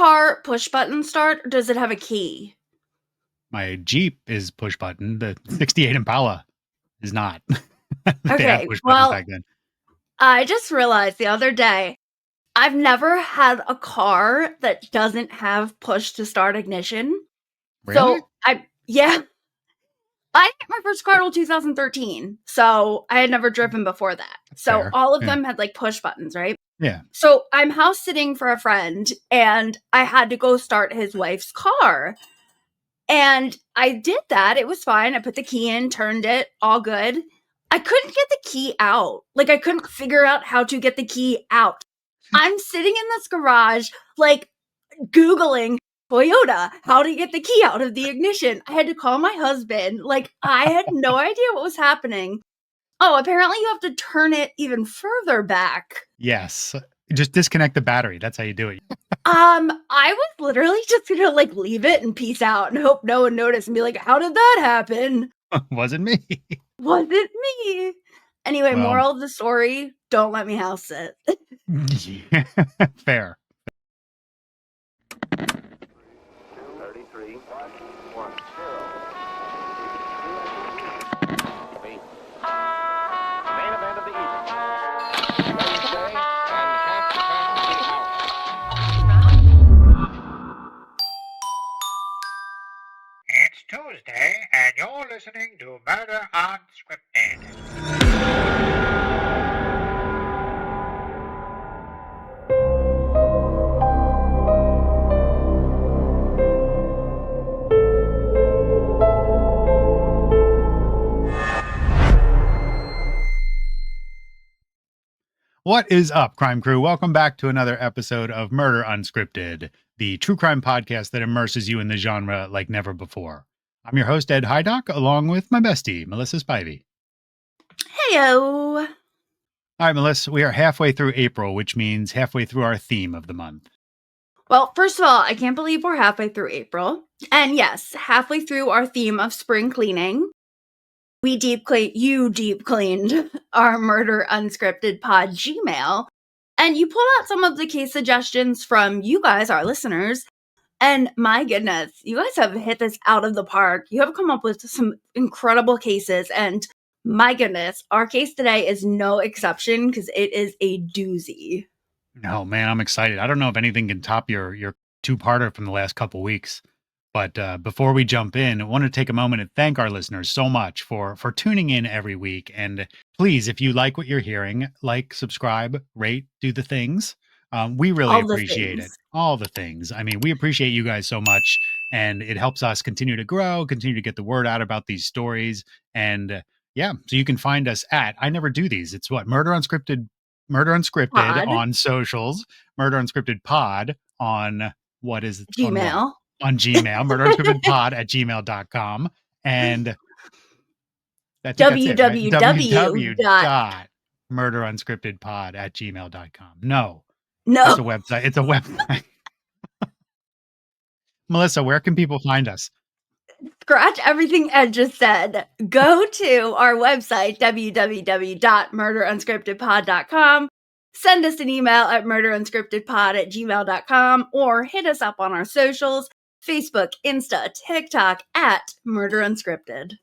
car push button start, or does it have a key? My Jeep is push button. The 68 Impala is not. They had Okay, push buttons well, back then. I just realized the other day, I've never had a car that doesn't have push to start ignition. Really? So yeah. I got my first car in 2013, so I had never driven before that. So Fair. all of Yeah. them had like push buttons, right? Yeah. So I'm house sitting for a friend, and I had to go start his wife's car. And I did that. It was fine. I put the key in, turned it, all good. I couldn't get the key out. Like, I couldn't figure out how to get the key out. I'm sitting in this garage, like, Googling Toyota, how to get the key out of the ignition. I had to call my husband. Like, I had no idea what was happening. Oh, apparently you have to turn it even further back. Yes. Just disconnect the battery. That's how you do it. I was literally just gonna like leave it and peace out and hope no one noticed and be like, how did that happen? Wasn't me. Wasn't me. Anyway, Well. moral of the story, don't let me house sit. Yeah. Fair. 33, 1, 0. Main event of the evening. Wednesday and half past the hour. It's Tuesday, and you're listening to Murder Unscripted. What is up, crime crew? Welcome back to another episode of Murder Unscripted, the true crime podcast that immerses you in the genre like never before. I'm your host, Ed Hydock, along with my bestie, Melissa Spivey. Heyo. All right, Melissa, we are halfway through April, which means halfway through our theme of the month. Well, first of all, I can't believe we're halfway through April. And yes, halfway through our theme of spring cleaning. You deep cleaned our Murder Unscripted pod Gmail, and you pulled out some of the case suggestions from you guys, our listeners. And my goodness, you guys have hit this out of the park. You have come up with some incredible cases, and my goodness, our case today is no exception because it is a doozy. No, man, I'm excited. I don't know if anything can top your two-parter from the last couple weeks. But before we jump in, I want to take a moment and thank our listeners so much for tuning in every week. And please, if you like what you're hearing, like, subscribe, rate, do the things. We really appreciate it. All the things. I mean, we appreciate you guys so much. And it helps us continue to grow, continue to get the word out about these stories. And yeah, so you can find us at, I never do these. It's what? Murder Unscripted pod. On socials, Murder Unscripted pod on what is it? Gmail. On Gmail, murderunscriptedpod@gmail.com. And that's www.murderunscriptedpod@gmail.com. No, it's a website. It's a website. Melissa, where can people find us? Scratch everything Ed just said. Go to our website, www.murderunscriptedpod.com. Send us an email at murderunscriptedpod@gmail.com or hit us up on our socials. Facebook, Insta, TikTok at Murder Unscripted.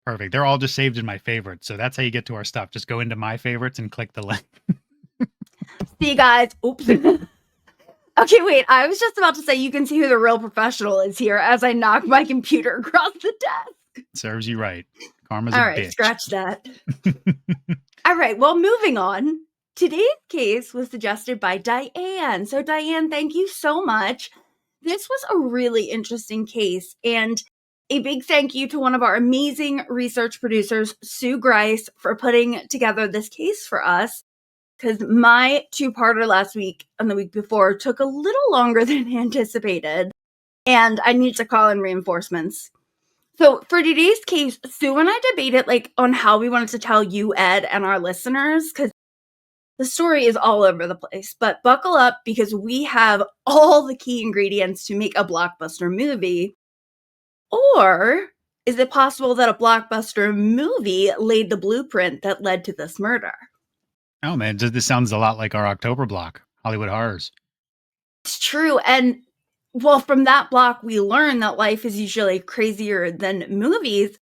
Perfect. They're all just saved in my favorites. So that's how you get to our stuff. Just go into my favorites and click the link. See you guys. Oops. Okay, wait. I was just about to say you can see who the real professional is here as I knock my computer across the desk. Serves you right. Karma's all a right, bitch. Scratch that. All right, well, moving on. Today's case was suggested by Diane. So, Diane, thank you so much. This was a really interesting case, and a big thank you to one of our amazing research producers, Sue Grice, for putting together this case for us, because my two-parter last week and the week before took a little longer than anticipated, and I need to call in reinforcements. So for today's case, Sue and I debated on how we wanted to tell you, Ed, and our listeners, because the story is all over the place, but buckle up because we have all the key ingredients to make a blockbuster movie. Or is it possible that a blockbuster movie laid the blueprint that led to this murder? Oh, man, this sounds a lot like our October block, Hollywood Horrors. It's true. And well, from that block, we learn that life is usually crazier than movies.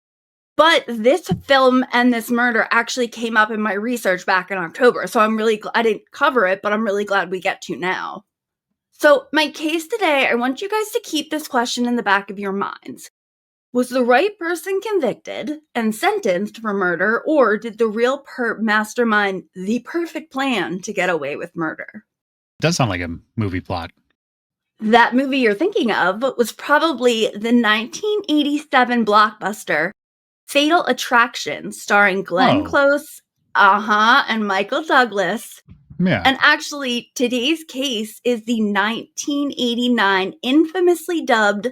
But this film and this murder actually came up in my research back in October. So I'm really I didn't cover it, but I'm really glad we get to now. So my case today, I want you guys to keep this question in the back of your minds. Was the right person convicted and sentenced for murder, or did the real perp mastermind the perfect plan to get away with murder? Does sound like a movie plot. That movie you're thinking of was probably the 1987 blockbuster Fatal Attraction, starring Glenn Close, and Michael Douglas. Yeah. And actually, today's case is the 1989 infamously dubbed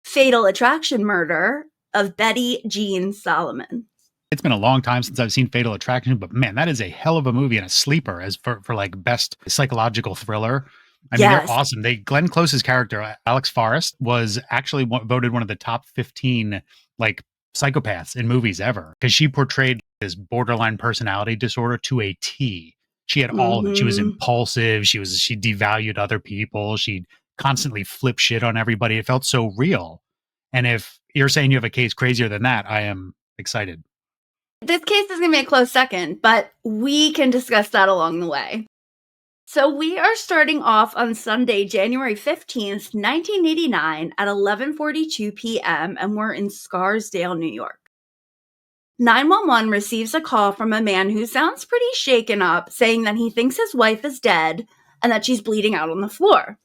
Fatal Attraction murder of Betty Jeanne Solomon. It's been a long time since I've seen Fatal Attraction, but man, that is a hell of a movie and a sleeper as for like best psychological thriller. I mean, they're awesome. Glenn Close's character, Alex Forrest, was actually voted one of the top 15 like psychopaths in movies ever because she portrayed this borderline personality disorder to a T. She had all of it. She was impulsive. She devalued other people. She constantly flipped shit on everybody. It felt so real. And if you're saying you have a case crazier than that, I am excited. This case is going to be a close second, but we can discuss that along the way. So we are starting off on Sunday, January 15th, 1989 at 11:42 p.m. and we're in Scarsdale, New York. 911 receives a call from a man who sounds pretty shaken up, saying that he thinks his wife is dead and that she's bleeding out on the floor.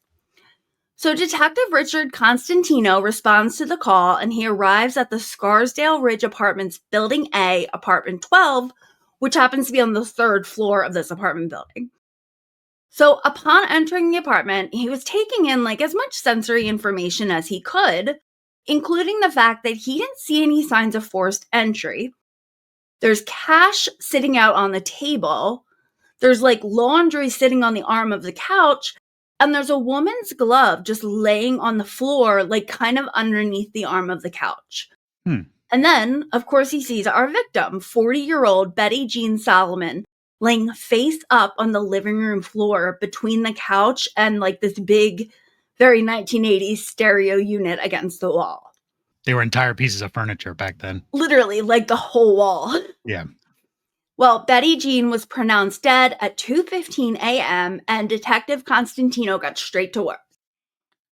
So Detective Richard Constantino responds to the call and he arrives at the Scarsdale Ridge Apartments Building A, Apartment 12, which happens to be on the 3rd floor of this apartment building. So upon entering the apartment, he was taking in like as much sensory information as he could, including the fact that he didn't see any signs of forced entry. There's cash sitting out on the table. There's like laundry sitting on the arm of the couch. And there's a woman's glove just laying on the floor, like kind of underneath the arm of the couch. And then, of course, he sees our victim, 40-year-old Betty Jeanne Solomon, laying face up on the living room floor between the couch and like this big, very 1980s stereo unit against the wall. They were entire pieces of furniture back then. Literally, like the whole wall. Yeah. Well, Betty Jeanne was pronounced dead at 2:15 a.m. and Detective Constantino got straight to work.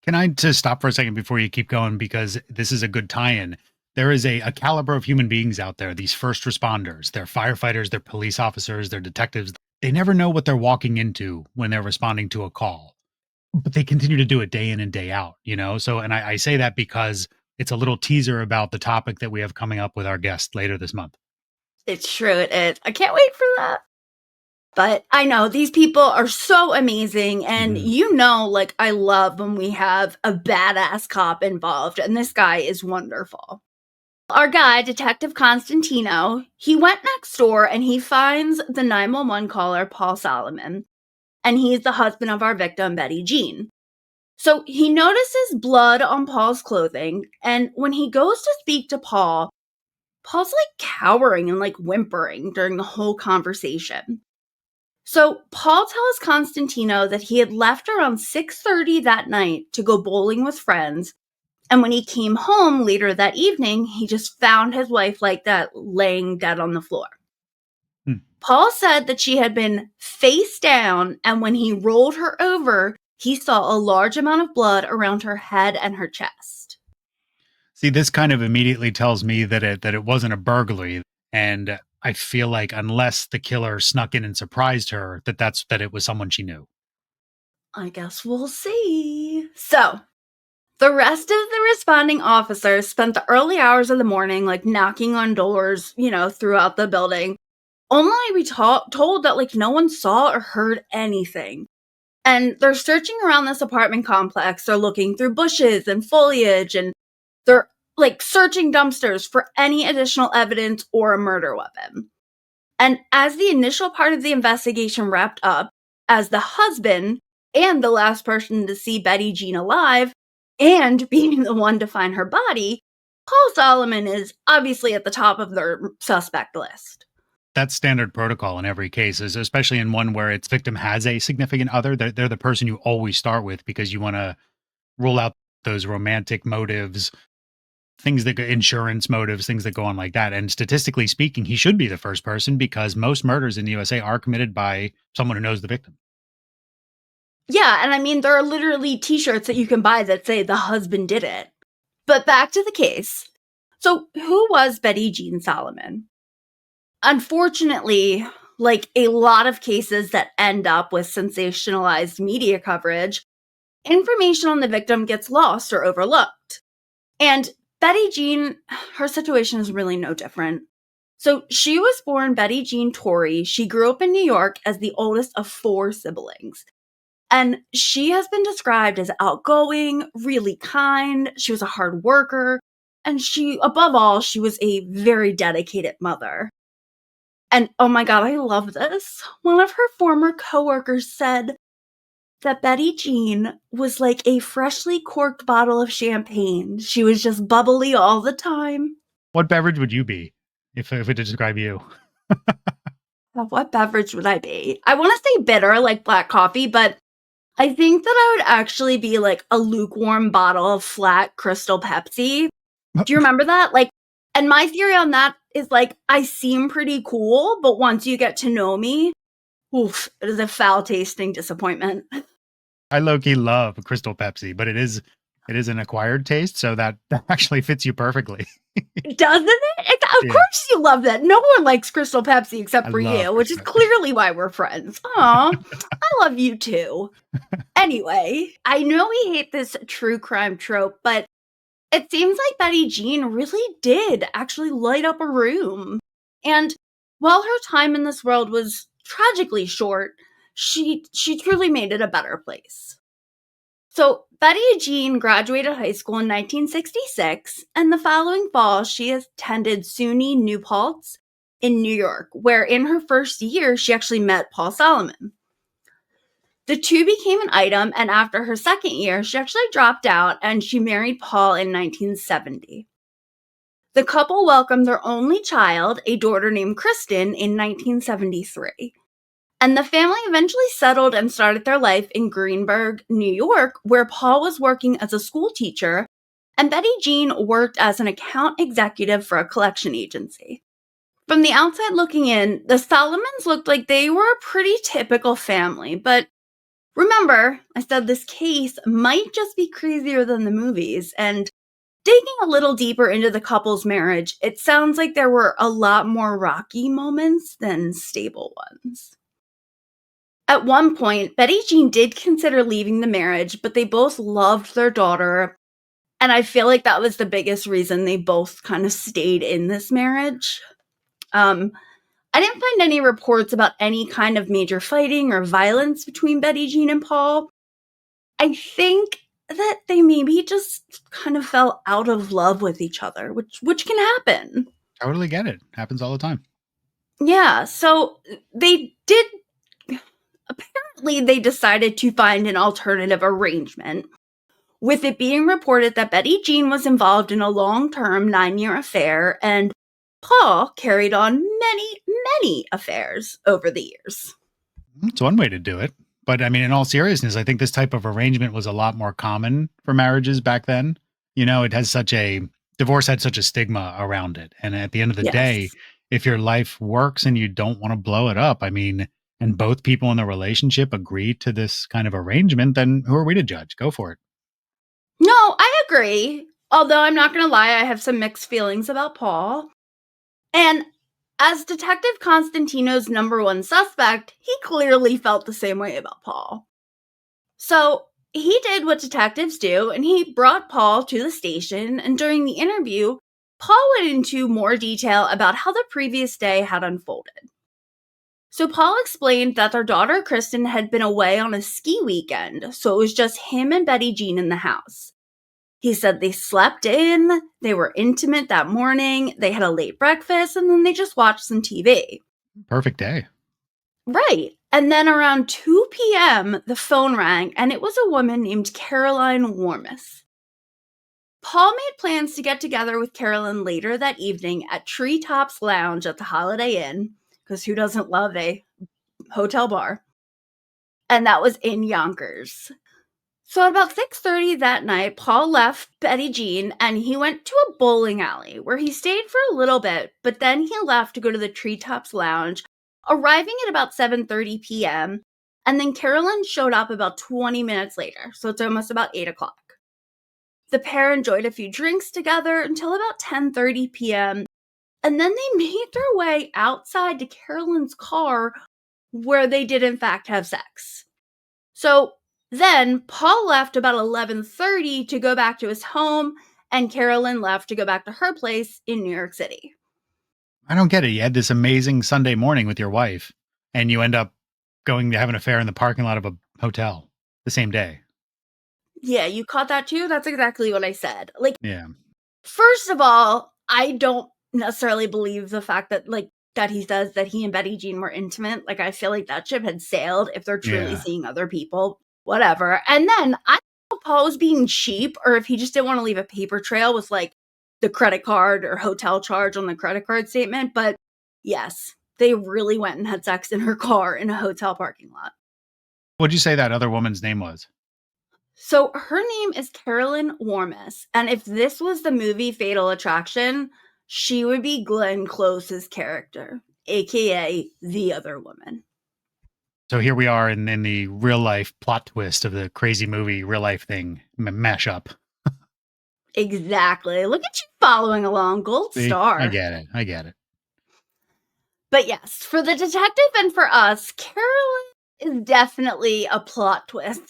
Can I just stop for a second before you keep going? Because this is a good tie-in. There is a caliber of human beings out there, these first responders. They're firefighters, they're police officers, they're detectives. They never know what they're walking into when they're responding to a call. But they continue to do it day in and day out, you know? So, and I say that because it's a little teaser about the topic that we have coming up with our guest later this month. It's true, it is. I can't wait for that. But I know these people are so amazing. And you know, like I love when we have a badass cop involved. And this guy is wonderful. Our guy, Detective Constantino, he went next door and he finds the 911 caller, Paul Solomon. And he's the husband of our victim, Betty Jeanne. So he notices blood on Paul's clothing. And when he goes to speak to Paul, Paul's like cowering and like whimpering during the whole conversation. So Paul tells Constantino that he had left around 6:30 that night to go bowling with friends. And when he came home later that evening, he just found his wife like that, laying dead on the floor. Paul said that she had been face down, and when he rolled her over, he saw a large amount of blood around her head and her chest. See, this kind of immediately tells me that it wasn't a burglary, and I feel like unless the killer snuck in and surprised her, that it was someone she knew. I guess we'll see. So, the rest of the responding officers spent the early hours of the morning, like knocking on doors, throughout the building. Only we told that like no one saw or heard anything. And they're searching around this apartment complex. They're looking through bushes and foliage, and they're like searching dumpsters for any additional evidence or a murder weapon. And as the initial part of the investigation wrapped up, as the husband and the last person to see Betty Jeanne alive, and being the one to find her body, Paul Solomon is obviously at the top of their suspect list. That's standard protocol in every case, especially in one where its victim has a significant other. They're the person you always start with because you want to rule out those romantic motives, things that go, insurance motives, things that go on like that. And statistically speaking, he should be the first person because most murders in the USA are committed by someone who knows the victim. Yeah, and I mean, there are literally t-shirts that you can buy that say the husband did it. But back to the case. So who was Betty Jeanne Solomon? Unfortunately, like a lot of cases that end up with sensationalized media coverage, information on the victim gets lost or overlooked. And Betty Jeanne, her situation is really no different. So she was born Betty Jeanne Torrey. She grew up in New York as the oldest of 4 siblings. And she has been described as outgoing, really kind. She was a hard worker. And above all, she was a very dedicated mother. And oh my God, I love this. One of her former coworkers said that Betty Jeanne was like a freshly corked bottle of champagne. She was just bubbly all the time. What beverage would you be if it describe you? What beverage would I be? I want to say bitter, like black coffee, but I think that I would actually be like a lukewarm bottle of flat Crystal Pepsi. Do you remember that? And my theory on that is I seem pretty cool, but once you get to know me, oof, it is a foul tasting disappointment. I low-key love Crystal Pepsi, but it is an acquired taste, so that actually fits you perfectly. Doesn't it? Of course you love that. No one likes Crystal Pepsi except for you, which is clearly why we're friends. Aw, I love you too. Anyway, I know we hate this true crime trope, but it seems like Betty Jeanne really did actually light up a room. And while her time in this world was tragically short, she truly made it a better place. So Betty Jeanne graduated high school in 1966, and the following fall, she attended SUNY New Paltz in New York, where in her first year, she actually met Paul Solomon. The two became an item, and after her second year, she actually dropped out and she married Paul in 1970. The couple welcomed their only child, a daughter named Kristen, in 1973. And the family eventually settled and started their life in Greenburgh, New York, where Paul was working as a school teacher, and Betty Jeanne worked as an account executive for a collection agency. From the outside looking in, the Solomons looked like they were a pretty typical family, but remember, I said this case might just be crazier than the movies, and digging a little deeper into the couple's marriage, it sounds like there were a lot more rocky moments than stable ones. At one point, Betty Jeanne did consider leaving the marriage, but they both loved their daughter, and I feel like that was the biggest reason they both kind of stayed in this marriage. I didn't find any reports about any kind of major fighting or violence between Betty Jeanne and Paul. I think that they maybe just kind of fell out of love with each other, which can happen. Totally get it. Happens all the time. Yeah, so apparently they decided to find an alternative arrangement, with it being reported that Betty Jeanne was involved in a long-term 9-year affair, and Paul carried on many, many affairs over the years. It's one way to do it. But I mean, in all seriousness, I think this type of arrangement was a lot more common for marriages back then. You know, divorce had such a stigma around it. And at the end of the day, if your life works and you don't want to blow it up, I mean, and both people in the relationship agree to this kind of arrangement, then who are we to judge? Go for it. No, I agree. Although I'm not going to lie, I have some mixed feelings about Paul. And as Detective Constantino's number one suspect, he clearly felt the same way about Paul. So he did what detectives do, and he brought Paul to the station, and during the interview, Paul went into more detail about how the previous day had unfolded. So Paul explained that their daughter Kristen had been away on a ski weekend, so it was just him and Betty Jeanne in the house. He said they slept in, they were intimate that morning, they had a late breakfast, and then they just watched some TV. Perfect day. Right. And then around 2 p.m., the phone rang, and it was a woman named Carolyn Warmus. Paul made plans to get together with Carolyn later that evening at Treetops Lounge at the Holiday Inn, because who doesn't love a hotel bar? And that was in Yonkers. So at about 6:30 that night, Paul left Betty Jeanne and he went to a bowling alley where he stayed for a little bit, but then he left to go to the Treetops Lounge, arriving at about 7:30 p.m. And then Carolyn showed up about 20 minutes later, so it's almost about 8 o'clock. The pair enjoyed a few drinks together until about 10:30 p.m. And then they made their way outside to Carolyn's car where they did in fact have sex. So then Paul left about 11:30 to go back to his home, and Carolyn left to go back to her place in New York City. I don't get it. You had this amazing Sunday morning with your wife, and you end up going to have an affair in the parking lot of a hotel the same day. Yeah, you caught that too? That's exactly what I said. Like, Yeah. first of all, I don't necessarily believe the fact that, like, that he says that he and Betty Jeanne were intimate. Like, I feel like that ship had sailed if they're truly Yeah. seeing other people, whatever. And then I don't know if Paul was being cheap or if he just didn't want to leave a paper trail with, like, the credit card or hotel charge on the credit card statement. But yes, they really went and had sex in her car in a hotel parking lot. What'd you say that other woman's name was? So her name is Carolyn Warmus. And if this was the movie Fatal Attraction, she would be Glenn Close's character, aka the other woman. So here we are in the real life plot twist of the crazy movie real life thing mashup. Exactly. Look at you following along. Gold See? star. I get it. But yes, for the detective and for us, Carolyn is definitely a plot twist.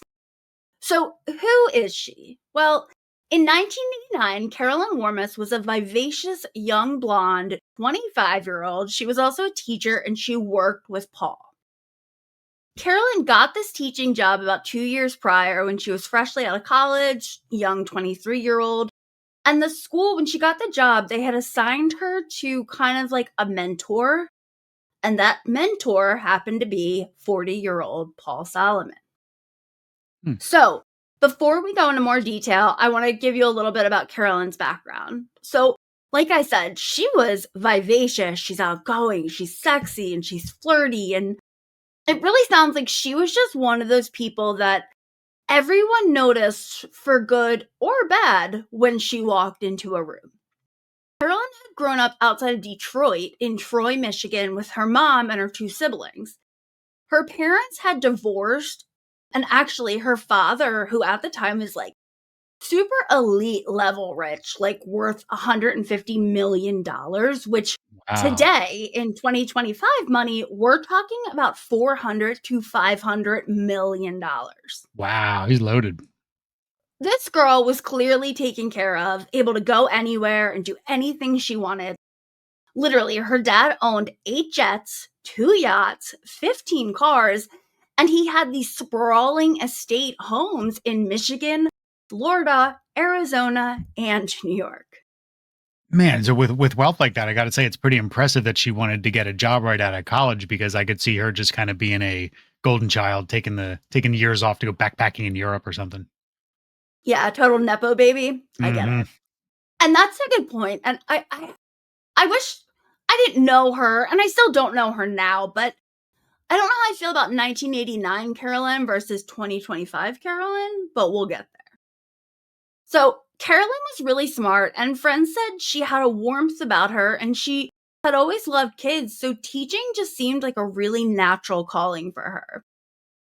So who is she? Well, in 1989, Carolyn Warmus was a vivacious young blonde 25-year-old. She was also a teacher and she worked with Paul. Carolyn got this teaching job about 2 years prior when she was freshly out of college, young 23-year-old. And the school, when she got the job, they had assigned her to kind of like a mentor. And that mentor happened to be 40-year-old Paul Solomon. So, before we go into more detail, I want to give you a little bit about Carolyn's background. So, like I said, she was vivacious, she's outgoing, she's sexy, and she's flirty. And it really sounds like she was just one of those people that everyone noticed for good or bad when she walked into a room. Carolyn had grown up outside of Detroit in Troy, Michigan with her mom and her two siblings. Her parents had divorced, and actually her father, who at the time was like super elite level rich, like worth $150 million, which today in 2025 money, we're talking about $400 to $500 million. Wow, he's loaded. This girl was clearly taken care of, able to go anywhere and do anything she wanted. Literally, her dad owned 8 jets, 2 yachts, 15 cars, and he had these sprawling estate homes in Michigan, Florida, Arizona, and New York. Man, so with wealth like that, I got to say it's pretty impressive that she wanted to get a job right out of college, because I could see her just kind of being a golden child, taking years off to go backpacking in Europe or something. Yeah, total nepo baby. I get it. And that's a good point. And I wish I didn't know her, and I still don't know her now, but I don't know how I feel about 1989 Carolyn versus 2025 Carolyn, but we'll get there. So Carolyn was really smart, and friends said she had a warmth about her, and she had always loved kids, so teaching just seemed like a really natural calling for her.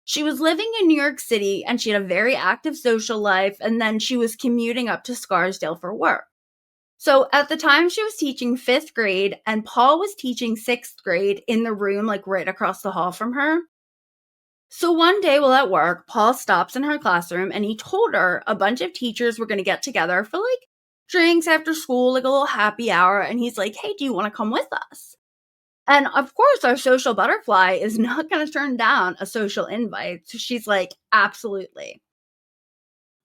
She was living in New York City, and she had a very active social life, and then she was commuting up to Scarsdale for work. So at the time, she was teaching 5th grade, and Paul was teaching 6th grade in the room, like right across the hall from her. So one day while at work, Paul stops in her classroom, and he told her a bunch of teachers were going to get together for like drinks after school, like a little happy hour. And he's like, hey, do you want to come with us? And of course, our social butterfly is not going to turn down a social invite. So she's like, absolutely.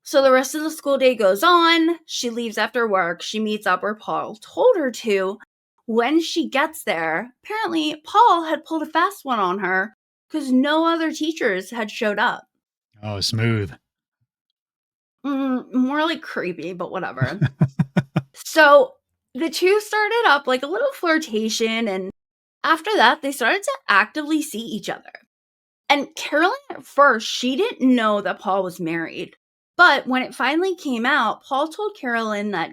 So the rest of the school day goes on. She leaves after work. She meets up where Paul told her to. When she gets there, apparently Paul had pulled a fast one on her because no other teachers had showed up. Oh, smooth. More like creepy, but whatever. So the two started up like a little flirtation, and After that, they started to actively see each other. And Carolyn, at first, she didn't know that Paul was married. But when it finally came out, Paul told Carolyn that,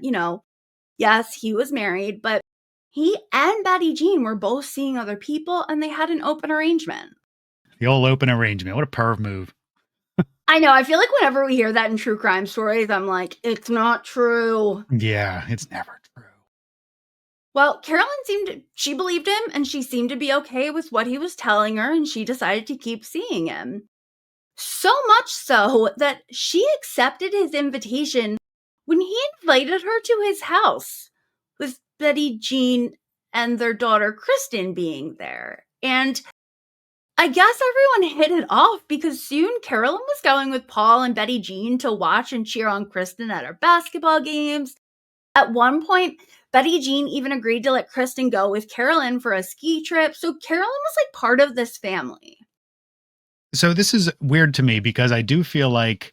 yes, he was married, but he and Betty Jeanne were both seeing other people and they had an open arrangement. The old open arrangement. What a perv move. I know. I feel like whenever we hear that in true crime stories, I'm like, it's not true. Yeah, it's never true. Well, Carolyn she believed him and she seemed to be okay with what he was telling her, and she decided to keep seeing him. So much so that she accepted his invitation when he invited her to his house, with Betty Jeanne and their daughter Kristen being there. And I guess everyone hit it off because soon Carolyn was going with Paul and Betty Jeanne to watch and cheer on Kristen at her basketball games. At one point, Betty Jeanne even agreed to let Kristen go with Carolyn for a ski trip, so Carolyn was like part of this family. So this is weird to me because I do feel like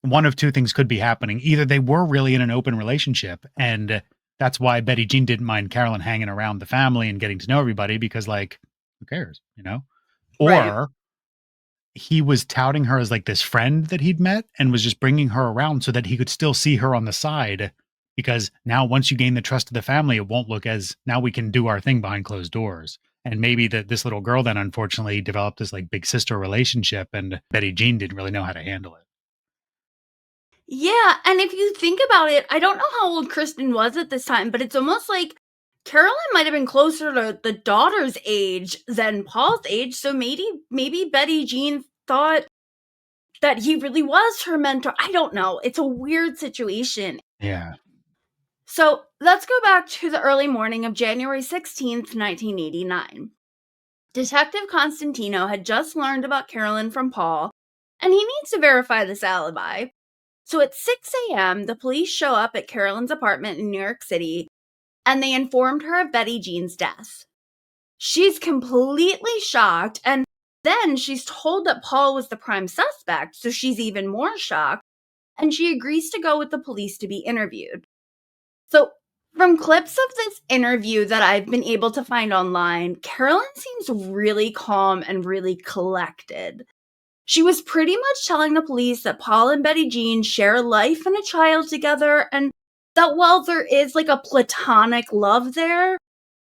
one of two things could be happening. Either they were really in an open relationship, and that's why Betty Jeanne didn't mind Carolyn hanging around the family and getting to know everybody because, like, who cares, Or Right. he was touting her as like this friend that he'd met and was just bringing her around so that he could still see her on the side. Because now once you gain the trust of the family, it won't look as now we can do our thing behind closed doors. And maybe this little girl then unfortunately developed this like big sister relationship and Betty Jeanne didn't really know how to handle it. Yeah, and if you think about it, I don't know how old Kristen was at this time, but it's almost like Carolyn might have been closer to the daughter's age than Paul's age, so maybe Betty Jeanne thought that he really was her mentor. I don't know. It's a weird situation. Yeah. So let's go back to the early morning of January 16th, 1989. Detective Constantino had just learned about Carolyn from Paul, and he needs to verify this alibi. So at 6 a.m., the police show up at Carolyn's apartment in New York City, and they informed her of Betty Jeanne's death. She's completely shocked, and then she's told that Paul was the prime suspect, so she's even more shocked, and she agrees to go with the police to be interviewed. So, from clips of this interview that I've been able to find online, Carolyn seems really calm and really collected. She was pretty much telling the police that Paul and Betty Jeanne share a life and a child together, and that while there is like a platonic love there,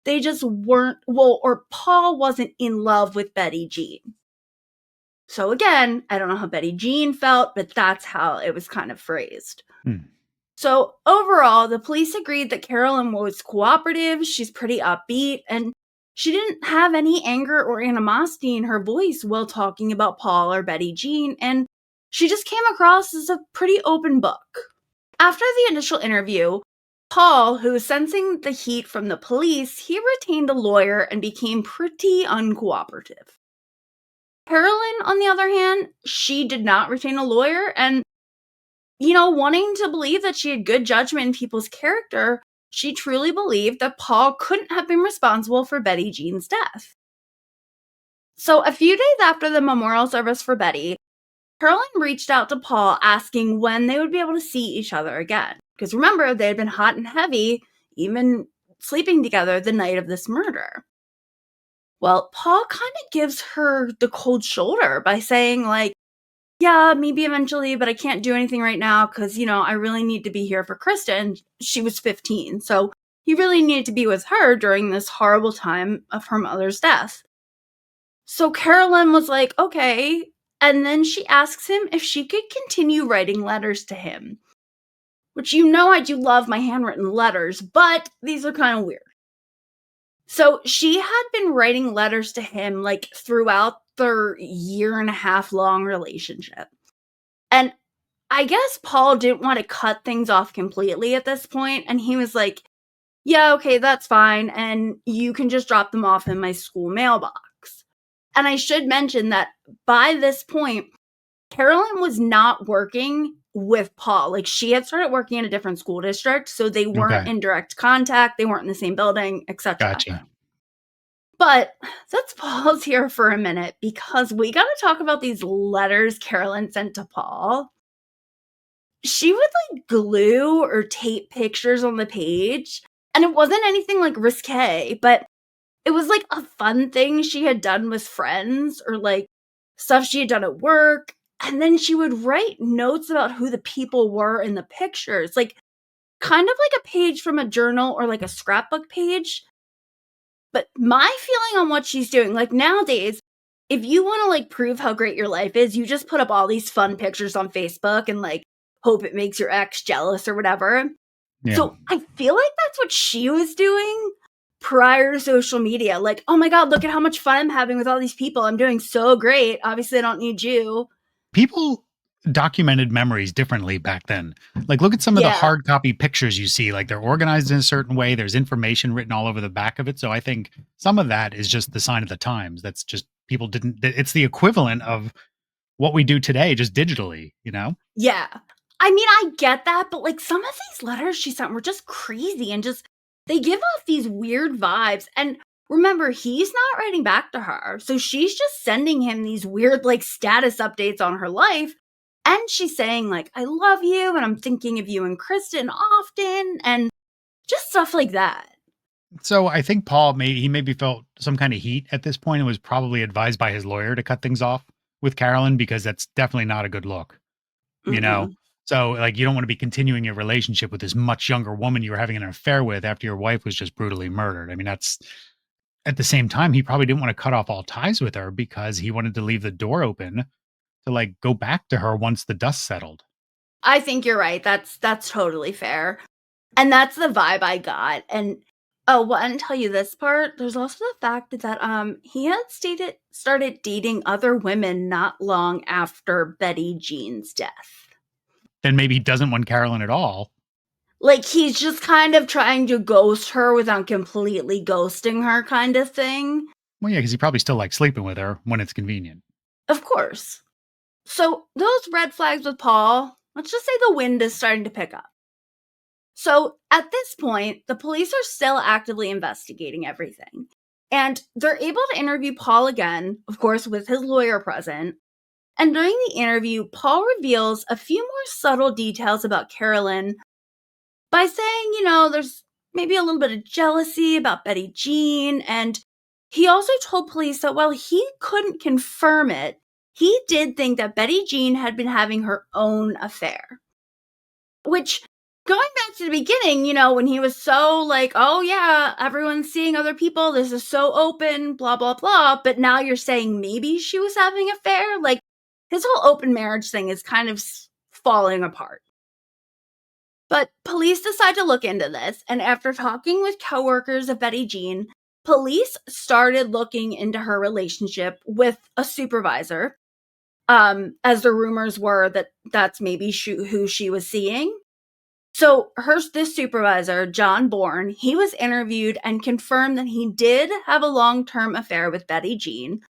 they just weren't, or Paul wasn't in love with Betty Jeanne. So again, I don't know how Betty Jeanne felt, but that's how it was kind of phrased. So overall, the police agreed that Carolyn was cooperative, she's pretty upbeat, and she didn't have any anger or animosity in her voice while talking about Paul or Betty Jeanne, and she just came across as a pretty open book. After the initial interview, Paul, who was sensing the heat from the police, he retained a lawyer and became pretty uncooperative. Carolyn, on the other hand, she did not retain a lawyer, and wanting to believe that she had good judgment in people's character, she truly believed that Paul couldn't have been responsible for Betty Jeanne's death. So a few days after the memorial service for Betty, Carolyn reached out to Paul asking when they would be able to see each other again. Because remember, they had been hot and heavy, even sleeping together the night of this murder. Well, Paul kind of gives her the cold shoulder by saying, like, yeah, maybe eventually, but I can't do anything right now because, I really need to be here for Kristen. She was 15, so he really needed to be with her during this horrible time of her mother's death. So Carolyn was like, okay, and then she asks him if she could continue writing letters to him. Which I do love my handwritten letters, but these are kind of weird. So she had been writing letters to him like throughout their 1.5 year long relationship. And I guess Paul didn't want to cut things off completely at this point, and he was like, yeah, okay, that's fine, and you can just drop them off in my school mailbox. And I should mention that by this point, Carolyn was not working with Paul. Like, she had started working in a different school district, so they weren't in direct contact, they weren't in the same building, etc. Gotcha. But let's pause here for a minute because we got to talk about these letters Carolyn sent to Paul. She would like glue or tape pictures on the page, and it wasn't anything like risque, but it was like a fun thing she had done with friends or like stuff she had done at work. And then she would write notes about who the people were in the pictures, like kind of like a page from a journal or like a scrapbook page. But my feeling on what she's doing, like nowadays, if you want to like prove how great your life is, you just put up all these fun pictures on Facebook and like hope it makes your ex jealous or whatever. Yeah. So I feel like that's what she was doing prior to social media. Like, oh my God, look at how much fun I'm having with all these people. I'm doing so great. Obviously, I don't need you. People documented memories differently back then. Like, look at some of the Yeah. hard copy pictures you see. Like, they're organized in a certain way. There's information written all over the back of it. So I think some of that is just the sign of the times. That's just people didn't, it's the equivalent of what we do today, just digitally, you know? Yeah. I mean, I get that, but like some of these letters she sent were just crazy and just, they give off these weird vibes. And remember, he's not writing back to her. So she's just sending him these weird like status updates on her life. And she's saying like, I love you and I'm thinking of you and Kristen often and just stuff like that. So I think Paul maybe felt some kind of heat at this point and was probably advised by his lawyer to cut things off with Carolyn because that's definitely not a good look, you know? Mm-mm. So like you don't want to be continuing your relationship with this much younger woman you were having an affair with after your wife was just brutally murdered. I mean, that's at the same time, he probably didn't want to cut off all ties with her because he wanted to leave the door open to like go back to her once the dust settled. I think you're right. That's totally fair. And that's the vibe I got. And oh, well, I didn't tell you this part. There's also the fact that he had started dating other women not long after Betty Jeanne's death. Then maybe he doesn't want Carolyn at all. Like he's just kind of trying to ghost her without completely ghosting her kind of thing. Well, yeah, because he probably still likes sleeping with her when it's convenient. Of course. So those red flags with Paul, let's just say the wind is starting to pick up. So at this point, the police are still actively investigating everything. And they're able to interview Paul again, of course, with his lawyer present. And during the interview, Paul reveals a few more subtle details about Carolyn by saying, there's maybe a little bit of jealousy about Betty Jeanne. And he also told police that while he couldn't confirm it, he did think that Betty Jeanne had been having her own affair. Which, going back to the beginning, when he was so like, oh yeah, everyone's seeing other people, this is so open, blah, blah, blah. But now you're saying maybe she was having an affair? Like, his whole open marriage thing is kind of falling apart. But police decide to look into this, and after talking with coworkers of Betty Jeanne, police started looking into her relationship with a supervisor, as the rumors were that that's maybe who she was seeing. So this supervisor, John Bourne, he was interviewed and confirmed that he did have a long-term affair with Betty Jeanne,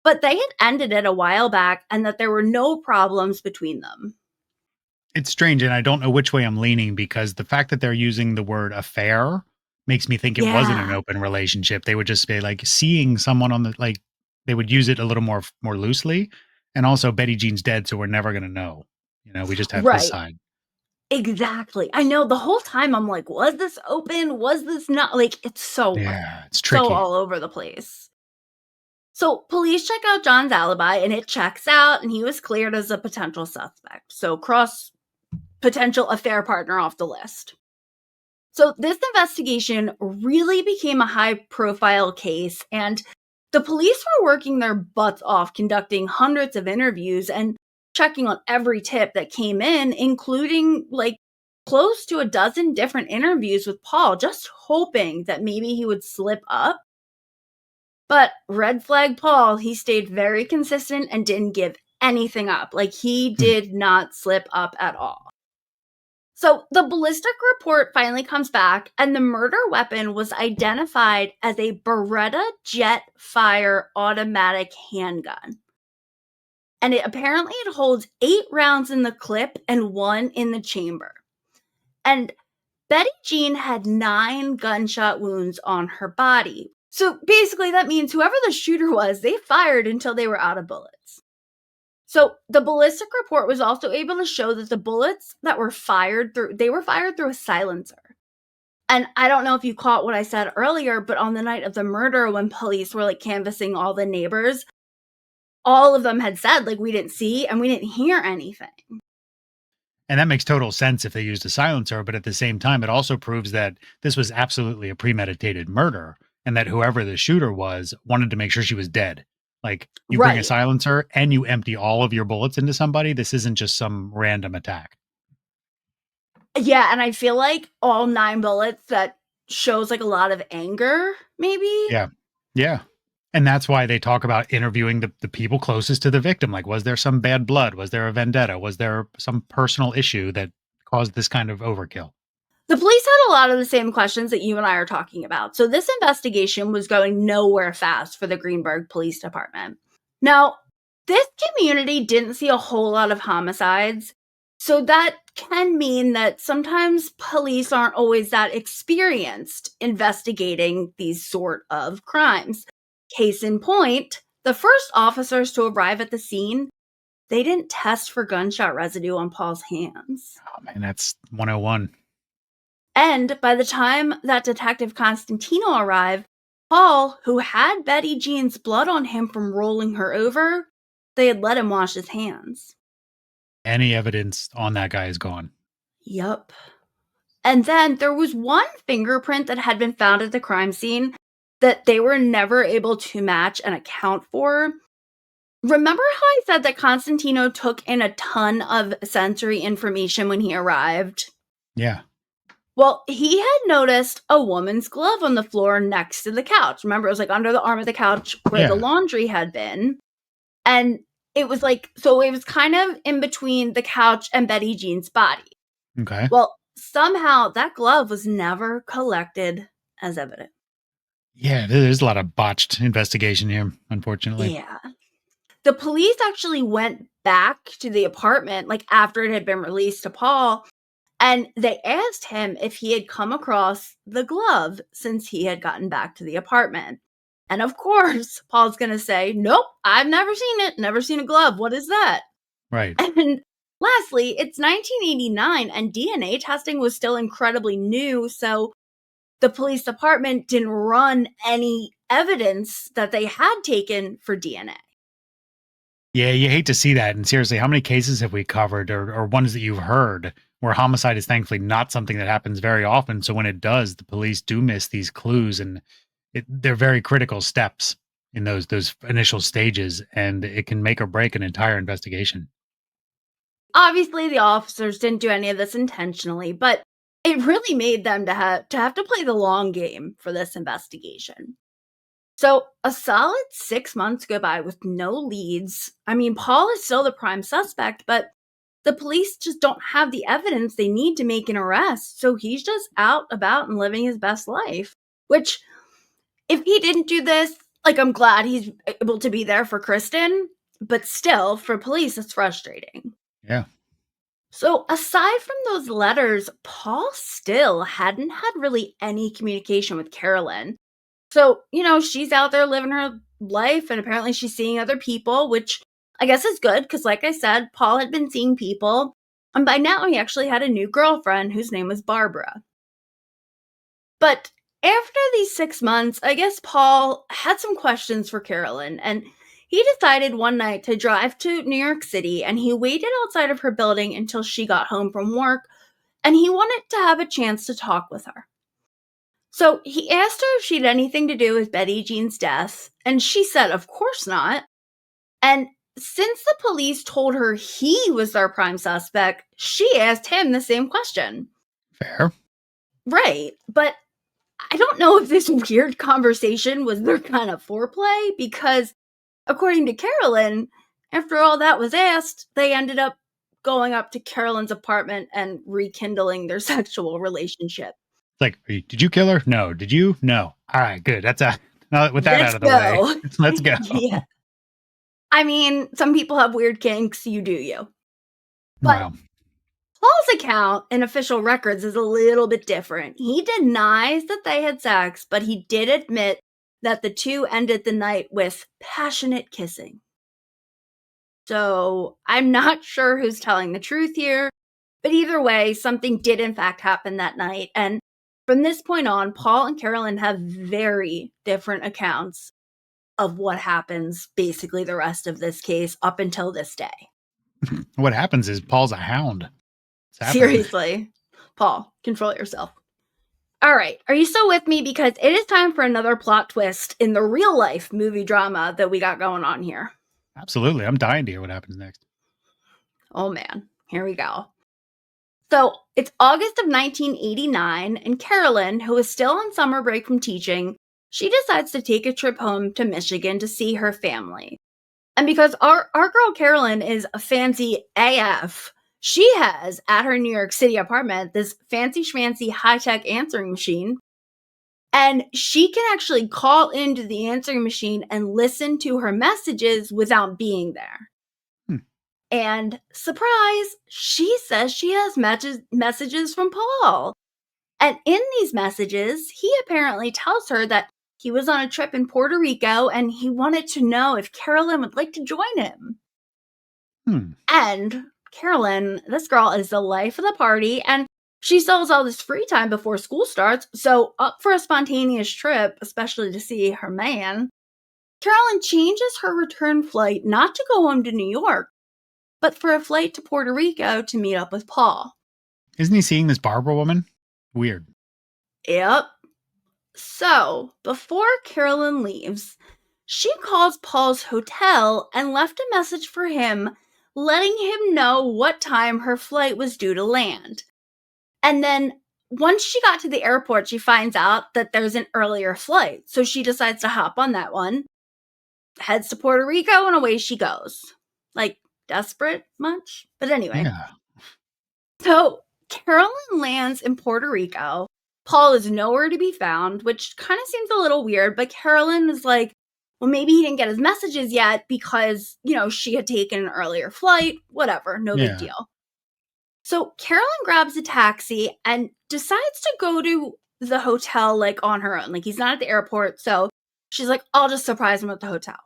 but they had ended it a while back and that there were no problems between them. It's strange, and I don't know which way I'm leaning because the fact that they're using the word affair makes me think it wasn't an open relationship. They would just be like seeing someone on the like they would use it a little more loosely. And also Betty Jean's dead, so we're never gonna know. We just have this side. Exactly. I know the whole time I'm like, was this open? Was this not? Like, it's it's tricky. So all over the place. So police check out John's alibi and it checks out and he was cleared as a potential suspect. So cross potential affair partner off the list. So this investigation really became a high profile case and the police were working their butts off conducting hundreds of interviews and checking on every tip that came in, including like close to a dozen different interviews with Paul, just hoping that maybe he would slip up. But red flag Paul, he stayed very consistent and didn't give anything up. Like he did not slip up at all. So the ballistic report finally comes back and the murder weapon was identified as a Beretta jet fire automatic handgun. And it holds 8 rounds in the clip and 1 in the chamber. And Betty Jeanne had 9 gunshot wounds on her body. So basically that means whoever the shooter was, they fired until they were out of bullets. So the ballistic report was also able to show that the bullets that were fired through a silencer. And I don't know if you caught what I said earlier, but on the night of the murder, when police were like canvassing all the neighbors, all of them had said, like, we didn't see and we didn't hear anything. And that makes total sense if they used a silencer, but at the same time, it also proves that this was absolutely a premeditated murder and that whoever the shooter was wanted to make sure she was dead. Like, you bring a Right. silencer and you empty all of your bullets into somebody. This isn't just some random attack. Yeah, and I feel like all 9 bullets, that shows like a lot of anger, maybe? Yeah. Yeah. And that's why they talk about interviewing the people closest to the victim. Like, was there some bad blood? Was there a vendetta? Was there some personal issue that caused this kind of overkill? The police had a lot of the same questions that you and I are talking about. So this investigation was going nowhere fast for the Greenburgh Police Department. Now, this community didn't see a whole lot of homicides, so that can mean that sometimes police aren't always that experienced investigating these sort of crimes. Case in point, the first officers to arrive at the scene, they didn't test for gunshot residue on Paul's hands. Oh, man, that's 101. And by the time that Detective Constantino arrived, Paul, who had Betty Jeanne's blood on him from rolling her over, they had let him wash his hands. Any evidence on that guy is gone. Yup. And then there was one fingerprint that had been found at the crime scene that they were never able to match and account for. Remember how I said that Constantino took in a ton of sensory information when he arrived? Yeah. Well, he had noticed a woman's glove on the floor next to the couch. Remember, it was like under the arm of the couch where the laundry had been. And it was like, so it was kind of in between the couch and Betty Jeanne's body. Okay. Well, somehow that glove was never collected as evidence. Yeah, there's a lot of botched investigation here, unfortunately. Yeah. The police actually went back to the apartment, like after it had been released to Paul, and they asked him if he had come across the glove since he had gotten back to the apartment. And of course, Paul's going to say, nope, I've never seen it. Never seen a glove. What is that? Right. And lastly, it's 1989 and DNA testing was still incredibly new. So the police department didn't run any evidence that they had taken for DNA. Yeah, you hate to see that. And seriously, how many cases have we covered or ones that you've heard where homicide is thankfully not something that happens very often? So when it does, the police do miss these clues and they're very critical steps in those initial stages, and it can make or break an entire investigation. Obviously, the officers didn't do any of this intentionally, but it really made them to have to play the long game for this investigation. So a solid 6 months go by with no leads. I mean, Paul is still the prime suspect, but the police just don't have the evidence they need to make an arrest. So he's just out about and living his best life, which if he didn't do this, like, I'm glad he's able to be there for Kristen, but still for police, it's frustrating. Yeah. So aside from those letters, Paul still hadn't had really any communication with Carolyn. So, she's out there living her life and apparently she's seeing other people, which I guess is good because, like I said, Paul had been seeing people. And by now he actually had a new girlfriend whose name was Barbara. But after these 6 months, I guess Paul had some questions for Carolyn, and he decided one night to drive to New York City, and he waited outside of her building until she got home from work, and he wanted to have a chance to talk with her. So he asked her if she had anything to do with Betty Jeanne's death, and she said, of course not. And since the police told her he was their prime suspect, she asked him the same question. Fair. Right, but I don't know if this weird conversation was their kind of foreplay, because according to Carolyn, after all that was asked, they ended up going up to Carolyn's apartment and rekindling their sexual relationship. Like, did you kill her? No. Did you? No. All right, good. With that out of the way, let's go. Yeah. I mean, some people have weird kinks, you do you. But Wow. Paul's account in official records is a little bit different. He denies that they had sex, but he did admit that the two ended the night with passionate kissing. So I'm not sure who's telling the truth here, but either way, something did in fact happen that night. And From this point on, Paul and Carolyn have very different accounts of what happens basically the rest of this case up until this day. What happens is Paul's a hound. It's happening. Seriously. Paul, control yourself. All right. Are you still with me? Because it is time for another plot twist in the real life movie drama that we got going on here. Absolutely. I'm dying to hear what happens next. Oh man, here we go. So it's August of 1989, and Carolyn, who is still on summer break from teaching, she decides to take a trip home to Michigan to see her family. And because our girl Carolyn is a fancy AF, she has at her New York City apartment this fancy schmancy high-tech answering machine. And she can actually call into the answering machine and listen to her messages without being there. And surprise, she says she has messages from Paul. And in these messages, he apparently tells her that he was on a trip in Puerto Rico and he wanted to know if Carolyn would like to join him. And Carolyn, this girl is the life of the party, and she still has all this free time before school starts, so up for a spontaneous trip, especially to see her man. Carolyn changes her return flight not to go home to New York, but for a flight to Puerto Rico to meet up with Paul. Isn't he seeing this Barbara woman? Weird. Yep. So, before Carolyn leaves, she calls Paul's hotel and left a message for him, letting him know what time her flight was due to land. And then, once she got to the airport, she finds out that there's an earlier flight, so she decides to hop on that one, heads to Puerto Rico, and away she goes. Like, desperate much? But anyway. Yeah. So Carolyn lands in Puerto Rico. Paul is nowhere to be found, which kind of seems a little weird, but Carolyn is like, well, maybe he didn't get his messages yet because, she had taken an earlier flight, whatever, no big deal. So Carolyn grabs a taxi and decides to go to the hotel, like, on her own. Like, he's not at the airport, so she's like, I'll just surprise him at the hotel.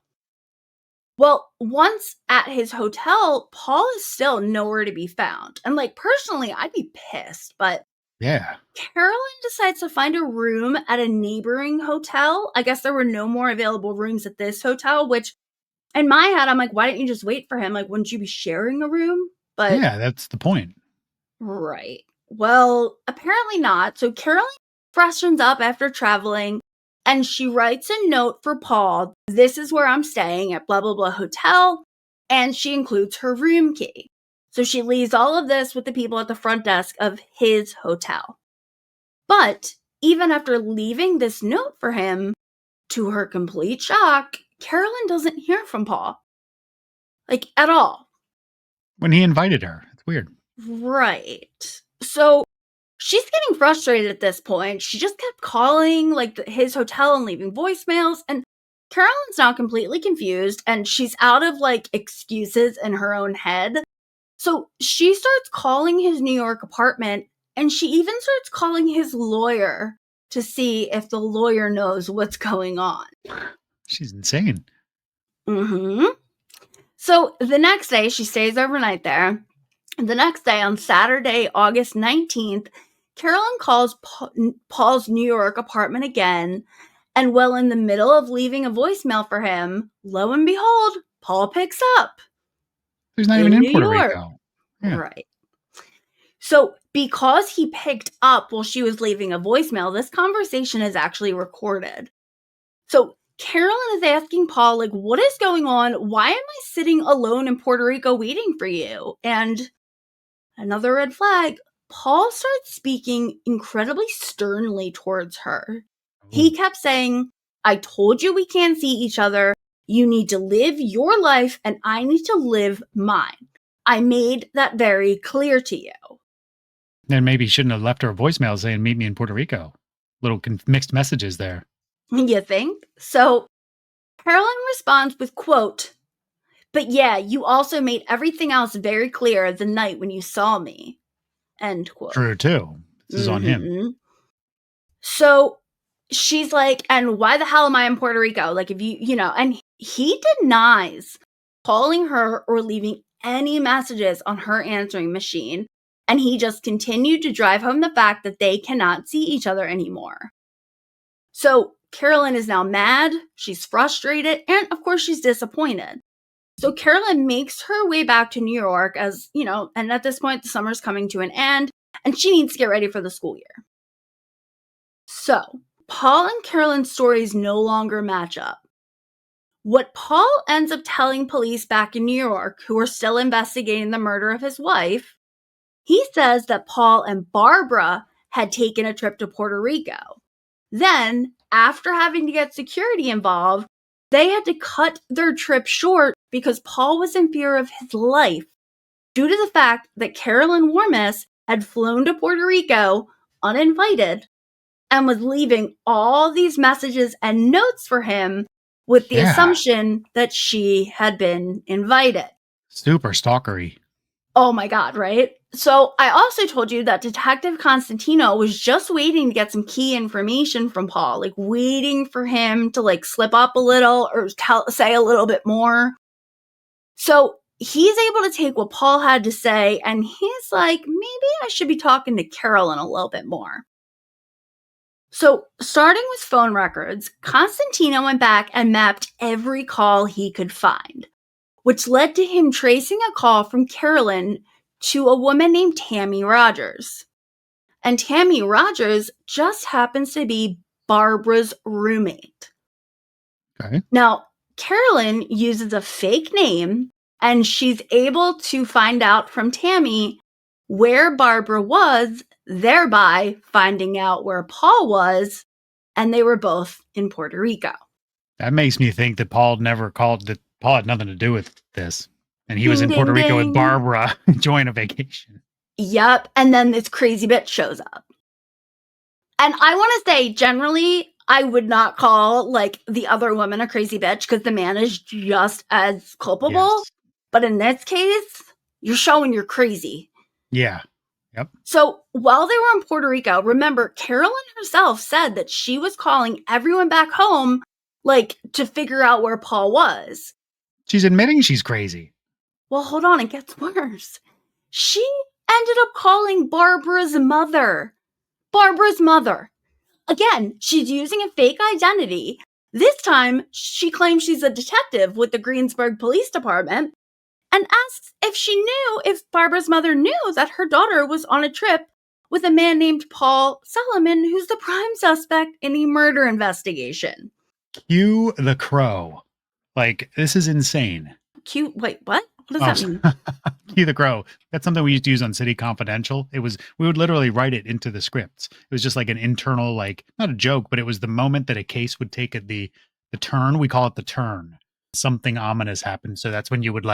Well, once at his hotel, Paul is still nowhere to be found. And, like, personally, I'd be pissed, but Yeah. Carolyn decides to find a room at a neighboring hotel. I guess there were no more available rooms at this hotel, which, in my head, I'm like, why didn't you just wait for him? Like, wouldn't you be sharing a room? But Yeah, that's the point. Right. Well, apparently not. So Carolyn freshens up after traveling, and she writes a note for Paul. This is where I'm staying at blah, blah, blah hotel. And she includes her room key. So she leaves all of this with the people at the front desk of his hotel. But even after leaving this note for him, to her complete shock, Carolyn doesn't hear from Paul. Like, at all. When he invited her. It's weird. Right. So she's getting frustrated at this point. She just kept calling like his hotel and leaving voicemails, and Carolyn's now completely confused, and she's out of like excuses in her own head. So she starts calling his New York apartment, and she even starts calling his lawyer to see if the lawyer knows what's going on. She's insane. So the next day, she stays overnight there. The next day, on Saturday, August 19th, Carolyn calls Paul's New York apartment again, and well in the middle of leaving a voicemail for him, lo and behold, Paul picks up. He's not even in New Puerto York. Rico. Yeah. Right. So because he picked up while she was leaving a voicemail, this conversation is actually recorded. So Carolyn is asking Paul, like, what is going on? Why am I sitting alone in Puerto Rico waiting for you? And another red flag, Paul starts speaking incredibly sternly towards her. He kept saying, I told you we can't see each other. You need to live your life and I need to live mine. I made that very clear to you. Then maybe he shouldn't have left her a voicemail saying, meet me in Puerto Rico. Little mixed messages there. You think? So Carolyn responds with, quote, but yeah, you also made everything else very clear the night when you saw me. End quote. True, too. This is on him. So she's like, and why the hell am I in Puerto Rico? Like, if and he denies calling her or leaving any messages on her answering machine. And he just continued to drive home the fact that they cannot see each other anymore. So Carolyn is now mad, she's frustrated, and of course she's disappointed. So Carolyn makes her way back to New York as, and at this point the summer's coming to an end, and she needs to get ready for the school year. So Paul and Carolyn's stories no longer match up. What Paul ends up telling police back in New York, who are still investigating the murder of his wife, he says that Paul and Barbara had taken a trip to Puerto Rico. Then, after having to get security involved, they had to cut their trip short because Paul was in fear of his life due to the fact that Carolyn Warmus had flown to Puerto Rico uninvited and was leaving all these messages and notes for him with the assumption that she had been invited. Super stalkery. Oh my God, right? So I also told you that Detective Constantino was just waiting to get some key information from Paul, like waiting for him to slip up a little or say a little bit more. So he's able to take what Paul had to say and he's like, maybe I should be talking to Carolyn a little bit more. So starting with phone records, Constantino went back and mapped every call he could find, which led to him tracing a call from Carolyn to a woman named Tammy Rogers. And Tammy Rogers just happens to be Barbara's roommate. Okay. Now, Carolyn uses a fake name, and she's able to find out from Tammy where Barbara was, thereby finding out where Paul was, and they were both in Puerto Rico. That makes me think that Paul never called, that Paul had nothing to do with this. And he was in Puerto Rico with Barbara enjoying a vacation. Yep. And then this crazy bitch shows up. And I want to say, generally, I would not call the other woman a crazy bitch because the man is just as culpable. Yes. But in this case, you're showing you're crazy. Yeah. Yep. So while they were in Puerto Rico, remember, Carolyn herself said that she was calling everyone back home, to figure out where Paul was. She's admitting she's crazy. Well, hold on, it gets worse. She ended up calling Barbara's mother. Barbara's mother. Again, she's using a fake identity. This time, she claims she's a detective with the Greenburgh Police Department and asks if Barbara's mother knew that her daughter was on a trip with a man named Paul Solomon, who's the prime suspect in the murder investigation. Cue the crow. This is insane. Wait, what? What does that mean? Cue the crow. That's something we used to use on City Confidential. We would literally write it into the scripts. It was just an internal, not a joke, but it was the moment that a case would take the turn. We call it the turn. Something ominous happened. So that's when you would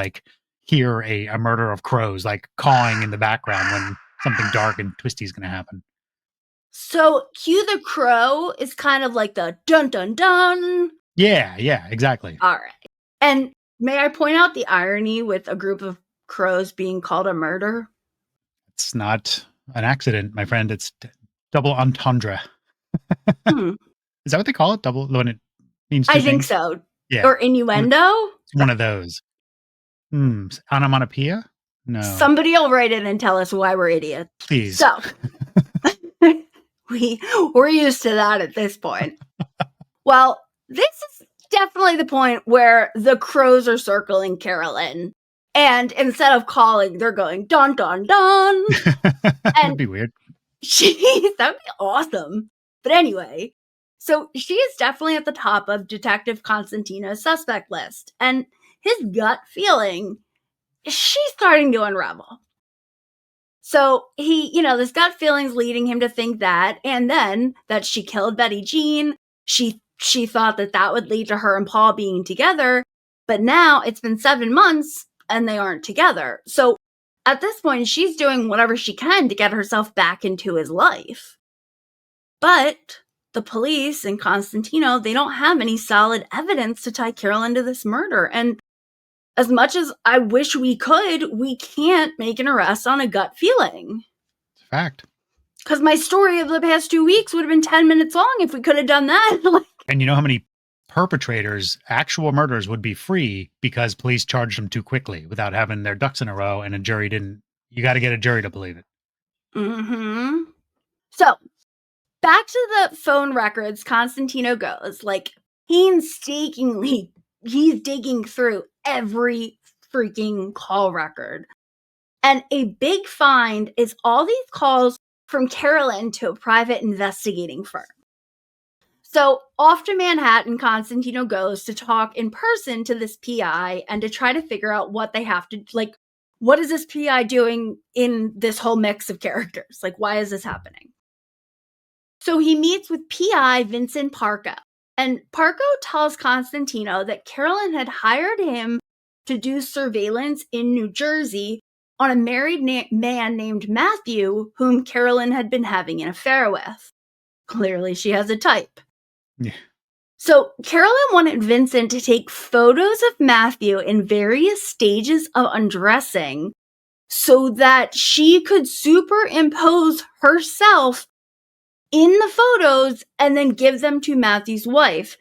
hear a murder of crows, cawing in the background when something dark and twisty is going to happen. So Cue the Crow is kind of like the dun dun dun. Yeah, exactly. All right. And may I point out the irony with a group of crows being called a murder? It's not an accident, my friend. It's double entendre. Is that what they call it? Double, when it means two I think things? so. Yeah. Or innuendo? It's one of those. Onomatopoeia? No. Somebody will write it and tell us why we're idiots. Please. So, we're used to that at this point. Well, this is definitely the point where the crows are circling Carolyn. And instead of calling, they're going, dun, dun, dun. That'd be weird. That'd be awesome. But anyway, so she is definitely at the top of Detective Constantino's suspect list. And his gut feeling, she's starting to unravel. So this gut feeling's leading him to think that, and then that she killed Betty Jeanne. She thought that would lead to her and Paul being together. But now it's been 7 months and they aren't together. So at this point, she's doing whatever she can to get herself back into his life. But the police and Constantino, they don't have any solid evidence to tie Carolyn to this murder. And as much as I wish we could, we can't make an arrest on a gut feeling. It's a fact. Because my story of the past 2 weeks would have been 10 minutes long if we could have done that. And you know how many perpetrators, actual murderers, would be free because police charged them too quickly without having their ducks in a row and a jury didn't. You got to get a jury to believe it. Mm-hmm. So, back to the phone records, Constantino goes, like, painstakingly, he's digging through every freaking call record. And a big find is all these calls from Carolyn to a private investigating firm. So off to Manhattan, Constantino goes to talk in person to this PI and to try to figure out what they have to, like, what is this PI doing in this whole mix of characters? Like, why is this happening? So he meets with PI Vincent Parco. And Parco tells Constantino that Carolyn had hired him to do surveillance in New Jersey on a married man named Matthew, whom Carolyn had been having an affair with. Clearly, she has a type. Yeah. So Carolyn wanted Vincent to take photos of Matthew in various stages of undressing so that she could superimpose herself in the photos and then give them to Matthew's wife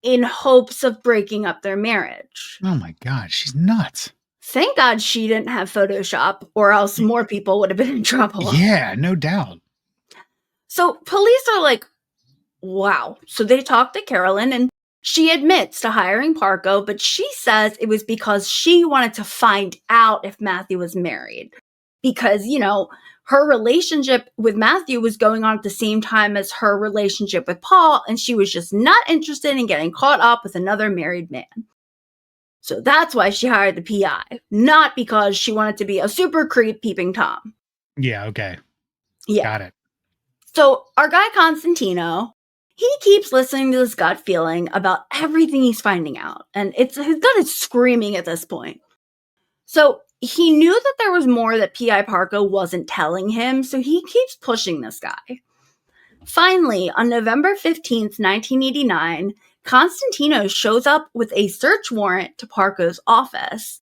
in hopes of breaking up their marriage. Oh my God, she's nuts. Thank God she didn't have Photoshop, or else more people would have been in trouble. Yeah, no doubt. So police are like, wow. So they talk to Carolyn, and she admits to hiring Parco, but she says it was because she wanted to find out if Matthew was married. Because, you know, her relationship with Matthew was going on at the same time as her relationship with Paul, and she was just not interested in getting caught up with another married man. So that's why she hired the PI, not because she wanted to be a super creep peeping Tom. Yeah, okay. Yeah. Got it. So our guy Constantino, he keeps listening to this gut feeling about everything he's finding out. And his gut is screaming at this point. So he knew that there was more that P.I. Parco wasn't telling him, so he keeps pushing this guy. Finally, on November 15th, 1989, Constantino shows up with a search warrant to Parco's office.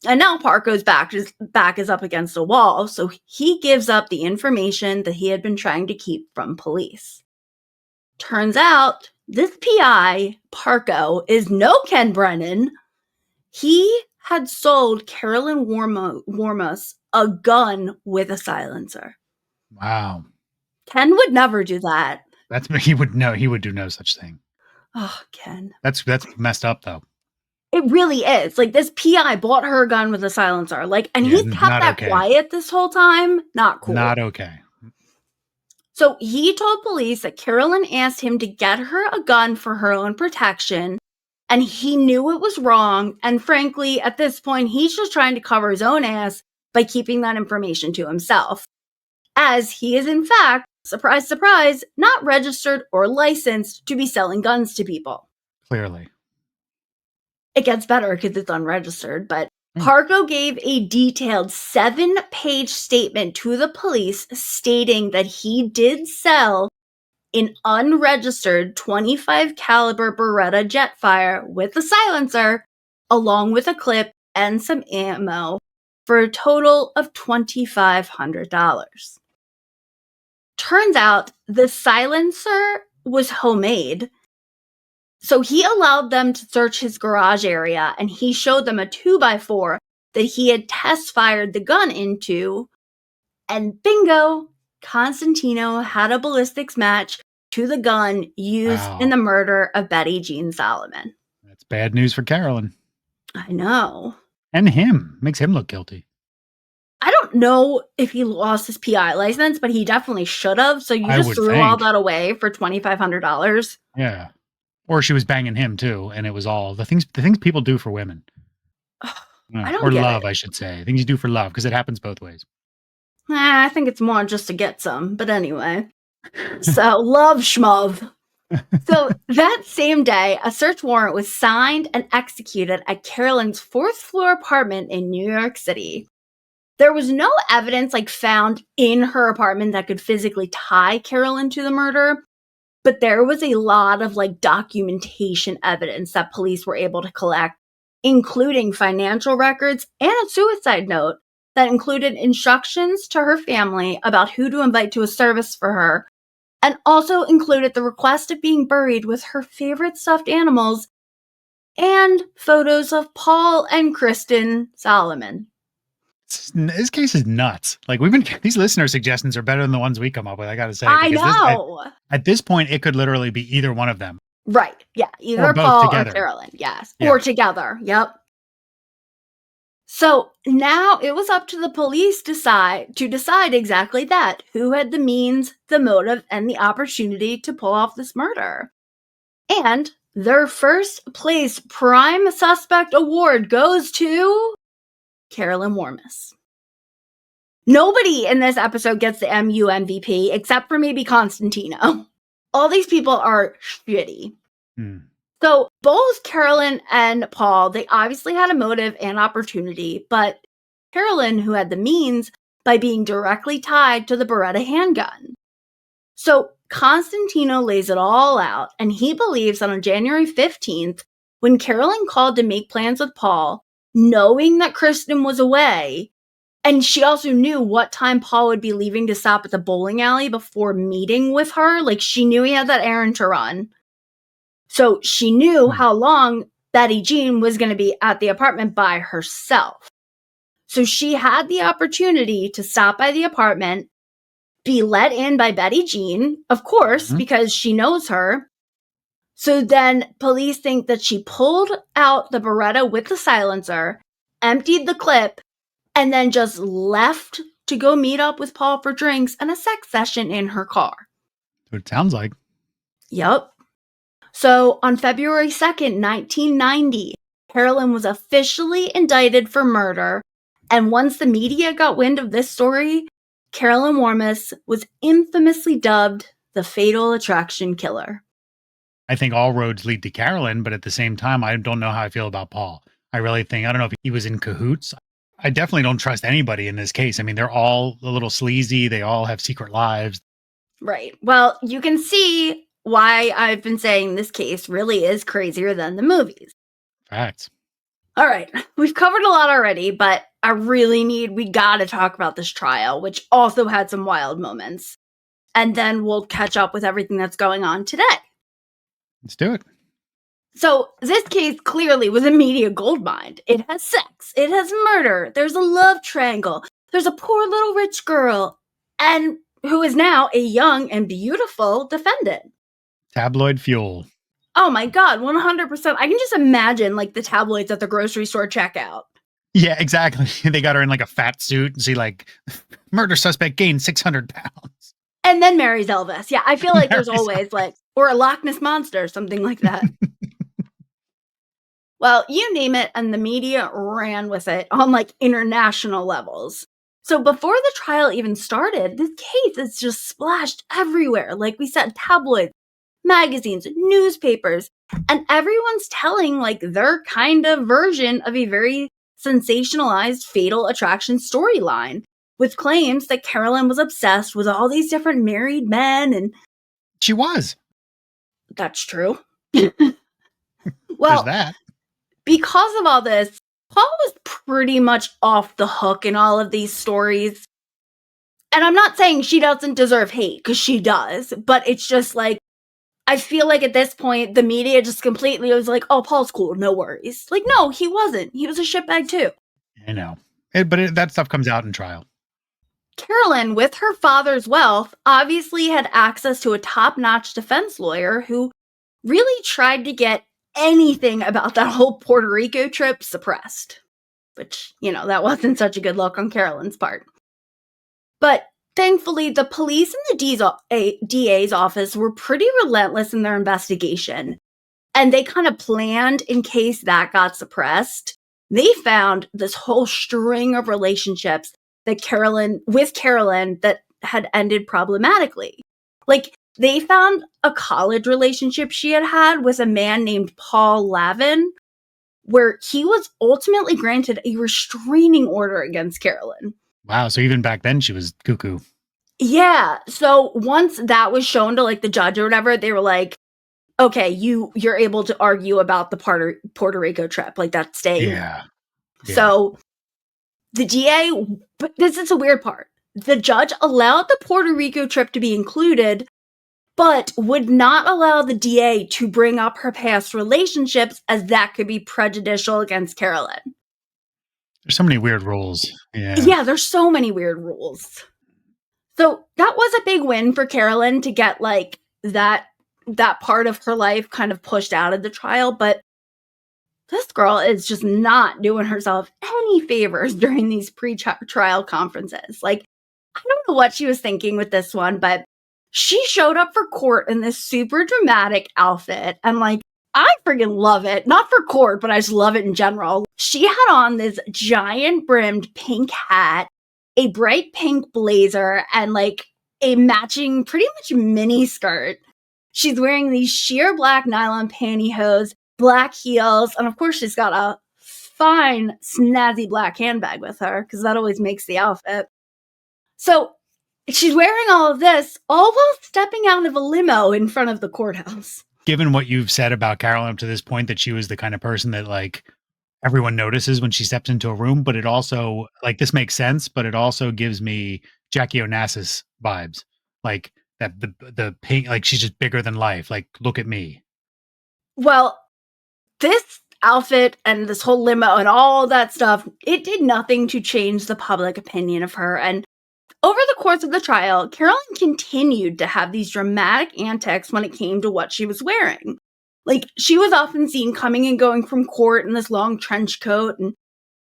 And now Parco's back is up against a wall, so he gives up the information that he had been trying to keep from police. Turns out, this PI, Parco, is no Ken Brennan. He had sold Carolyn Warmus a gun with a silencer. Wow. Ken would never do that. He would do no such thing. Oh, Ken. That's messed up though. It really is. Like, this PI bought her a gun with a silencer. Like, and Yeah, he kept that okay. quiet this whole time. Not cool. Not okay. So he told police that Carolyn asked him to get her a gun for her own protection, and he knew it was wrong. And frankly, at this point, he's just trying to cover his own ass by keeping that information to himself, as he is, in fact, surprise, surprise, not registered or licensed to be selling guns to people. Clearly. It gets better because it's unregistered, but Parco gave a detailed 7-page statement to the police stating that he did sell an unregistered 25 caliber Beretta Jetfire with a silencer, along with a clip and some ammo, for a total of $2,500. Turns out the silencer was homemade. So he allowed them to search his garage area, and he showed them a 2x4 that he had test fired the gun into. And bingo, Constantino had a ballistics match to the gun used in the murder of Betty Jeanne Solomon. That's bad news for Carolyn. I know. And him. Makes him look guilty. I don't know if he lost his PI license, but he definitely should have. So you just threw all that away for $2,500. Yeah. Or she was banging him too, and it was all the things people do for women. I don't or get love, it. I should say. Things you do for love, because it happens both ways. I think it's more just to get some, but anyway. So, love schmov. So, that same day, a search warrant was signed and executed at Carolyn's 4th floor apartment in New York City. There was no evidence found in her apartment that could physically tie Carolyn to the murder, but there was a lot of documentation evidence that police were able to collect, including financial records and a suicide note that included instructions to her family about who to invite to a service for her, and also included the request of being buried with her favorite stuffed animals and photos of Paul and Kristen Solomon. This case is nuts. Like these listener suggestions are better than the ones we come up with. I got to say, I because know. at this point, it could literally be either one of them. Right. Yeah. Either Or both Paul together. or Carolyn. Yes. Yeah. Or together. Yep. So now it was up to the police to decide exactly that. Who had the means, the motive, and the opportunity to pull off this murder. And their first place prime suspect award goes to Carolyn Warmus. Nobody in this episode gets the MU MVP except for maybe Constantino. All these people are shitty. So both Carolyn and Paul, they obviously had a motive and opportunity, but Carolyn, who had the means by being directly tied to the Beretta handgun. So Constantino lays it all out, and he believes that on January 15th, when Carolyn called to make plans with Paul, knowing that Kristen was away, and she also knew what time Paul would be leaving to stop at the bowling alley before meeting with her. Like, she knew he had that errand to run. So she knew how long Betty Jeanne was going to be at the apartment by herself. So she had the opportunity to stop by the apartment, be let in by Betty Jeanne, of course, because she knows her. So then police think that she pulled out the Beretta with the silencer, emptied the clip, and then just left to go meet up with Paul for drinks and a sex session in her car. What it sounds like. Yep. So on February 2nd, 1990, Carolyn was officially indicted for murder. And once the media got wind of this story, Carolyn Warmus was infamously dubbed the Fatal Attraction Killer. I think all roads lead to Carolyn, but at the same time, I don't know how I feel about Paul. I don't know if he was in cahoots. I definitely don't trust anybody in this case. I mean, they're all a little sleazy. They all have secret lives. Right. Well, you can see why I've been saying this case really is crazier than the movies. Facts. All right. We've covered a lot already, but we gotta talk about this trial, which also had some wild moments. And then we'll catch up with everything that's going on today. Let's do it. So this case clearly was a media goldmine. It has sex. It has murder. There's a love triangle. There's a poor little rich girl, and who is now a young and beautiful defendant. Tabloid fuel. Oh my God, 100%. I can just imagine like the tabloids at the grocery store checkout. Yeah, exactly. They got her in like a fat suit and see like murder suspect gained 600 pounds. And then marries Elvis. Yeah, I feel like there's always like, or a Loch Ness Monster, something like that. Well, you name it, and the media ran with it on like international levels. So before the trial even started, this case is just splashed everywhere. Like we said, tabloids, magazines, newspapers, and everyone's telling like their kind of version of a very sensationalized fatal attraction storyline with claims that Carolyn was obsessed with all these different married men. And she was. That's true. Well, there's that. Because of all this, Paul was pretty much off the hook in all of these stories. And I'm not saying she doesn't deserve hate, because she does, but it's just like, I feel like at this point, the media just completely was like, oh, Paul's cool, no worries. Like, no, he wasn't. He was a shitbag too. I know. That stuff comes out in trial. Carolyn, with her father's wealth, obviously had access to a top-notch defense lawyer who really tried to get anything about that whole Puerto Rico trip suppressed. Which, that wasn't such a good look on Carolyn's part. But thankfully, the police and the DA's office were pretty relentless in their investigation. And they kind of planned in case that got suppressed. They found this whole string of relationships that Carolyn that had ended problematically. Like, they found a college relationship she had with a man named Paul Lavin, where he was ultimately granted a restraining order against Carolyn. Wow, so even back then she was cuckoo. Yeah, so once that was shown to like the judge or whatever, they were like, okay, you're able to argue about the Puerto Rico trip, like that's staying. Yeah. So the DA, but this is a weird part. The judge allowed the Puerto Rico trip to be included, but would not allow the DA to bring up her past relationships, as that could be prejudicial against Carolyn. There's so many weird rules. Yeah. Yeah, there's so many weird rules. So that was a big win for Carolyn to get like that part of her life kind of pushed out of the trial, but this girl is just not doing herself any favors during these pre-trial conferences. Like, I don't know what she was thinking with this one, but she showed up for court in this super dramatic outfit. And like, I freaking love it. Not for court, but I just love it in general. She had on this giant brimmed pink hat, a bright pink blazer, and like a matching pretty much mini skirt. She's wearing these sheer black nylon pantyhose, black heels, and of course she's got a fine, snazzy black handbag with her, because that always makes the outfit. So she's wearing all of this, all while stepping out of a limo in front of the courthouse. Given what you've said about Carolyn up to this point, that she was the kind of person that like everyone notices when she steps into a room, but it also like this makes sense, but it also gives me Jackie Onassis vibes. Like that the pink, like she's just bigger than life. Like, look at me. Well, this outfit and this whole limo and all that stuff, it did nothing to change the public opinion of her. And over the course of the trial, Carolyn continued to have these dramatic antics when it came to what she was wearing. Like, she was often seen coming and going from court in this long trench coat and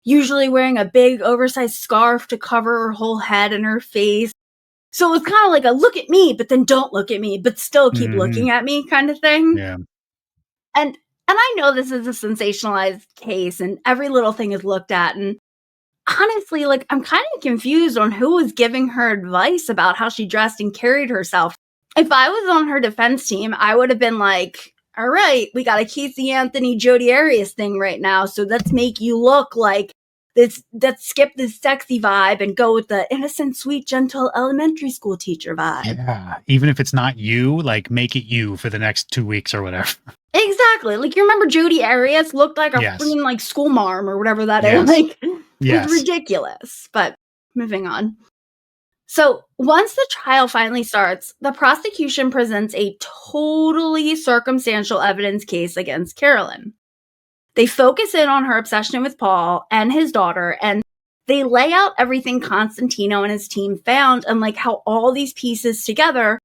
usually wearing a big oversized scarf to cover her whole head and her face. So it was kind of like a look at me, but then don't look at me, but still keep looking at me kind of thing. Yeah. And I know this is a sensationalized case and every little thing is looked at. And honestly, like, I'm kind of confused on who was giving her advice about how she dressed and carried herself. If I was on her defense team, I would have been like, all right, we got a Casey Anthony, Jodi Arias thing right now. So let's make you look like this, let's skip this sexy vibe and go with the innocent, sweet, gentle elementary school teacher vibe. Yeah. Even if it's not you, like make it you for the next 2 weeks or whatever. Exactly. Like, you remember Jodi Arias looked like a freaking like school marm or whatever that is. Like, it's ridiculous. But moving on. So once the trial finally starts, the prosecution presents a totally circumstantial evidence case against Carolyn. They focus in on her obsession with Paul and his daughter, and they lay out everything Constantino and his team found and like how all these pieces together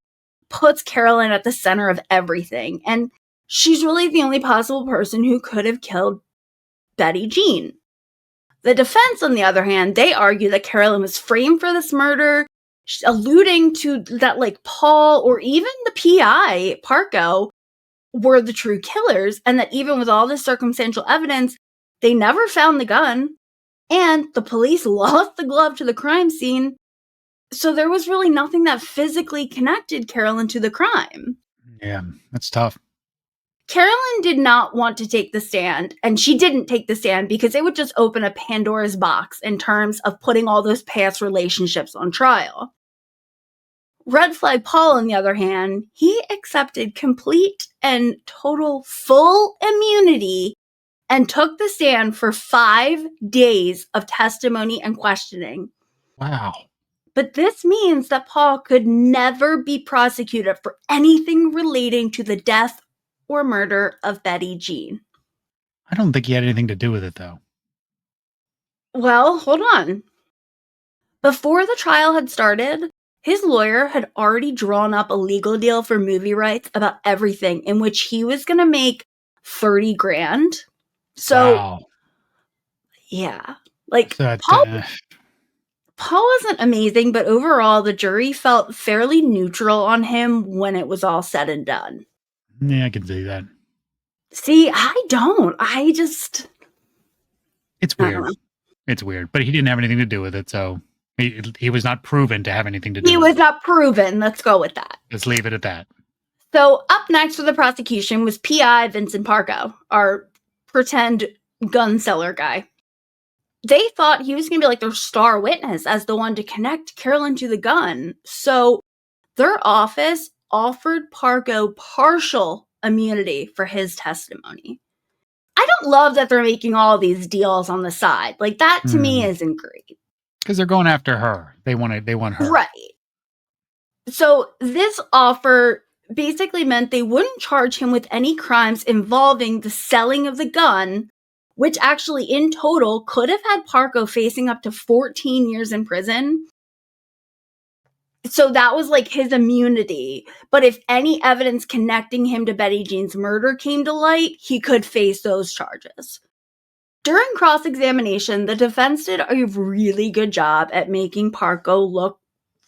puts Carolyn at the center of everything. And she's really the only possible person who could have killed Betty Jeanne. The defense, on the other hand, they argue that Carolyn was framed for this murder, alluding to that like Paul or even the PI, Parco, were the true killers, and that even with all this circumstantial evidence, they never found the gun, and the police lost the glove to the crime scene, so there was really nothing that physically connected Carolyn to the crime. Yeah, that's tough. Carolyn did not want to take the stand, and she didn't take the stand because it would just open a Pandora's box in terms of putting all those past relationships on trial. Red Flag Paul, on the other hand, he accepted complete and total full immunity and took the stand for 5 days of testimony and questioning. Wow. But this means that Paul could never be prosecuted for anything relating to the death or murder of Betty Jeanne. I don't think he had anything to do with it, though. Well, hold on. Before the trial had started, his lawyer had already drawn up a legal deal for movie rights about everything, in which he was going to make 30 grand. So, wow. Yeah. Like, That, Paul wasn't amazing, but overall, the jury felt fairly neutral on him when it was all said and done. Yeah, I can see that. See, I don't. It's weird. It's weird, but he didn't have anything to do with it, so he was not proven to have anything to do with it. He was not proven. Let's go with that. Let's leave it at that. So up next for the prosecution was PI Vincent Parco, our pretend gun seller guy. They thought he was going to be like their star witness as the one to connect Carolyn to the gun. So their office offered Parco partial immunity for his testimony. I don't love that they're making all these deals on the side. Like, that to me isn't great. Because they're going after her. They want her. Right. So this offer basically meant they wouldn't charge him with any crimes involving the selling of the gun, which actually in total could have had Parco facing up to 14 years in prison. So that was like his immunity. But if any evidence connecting him to Betty Jeanne's murder came to light, he could face those charges. During cross-examination, the defense did a really good job at making Parco look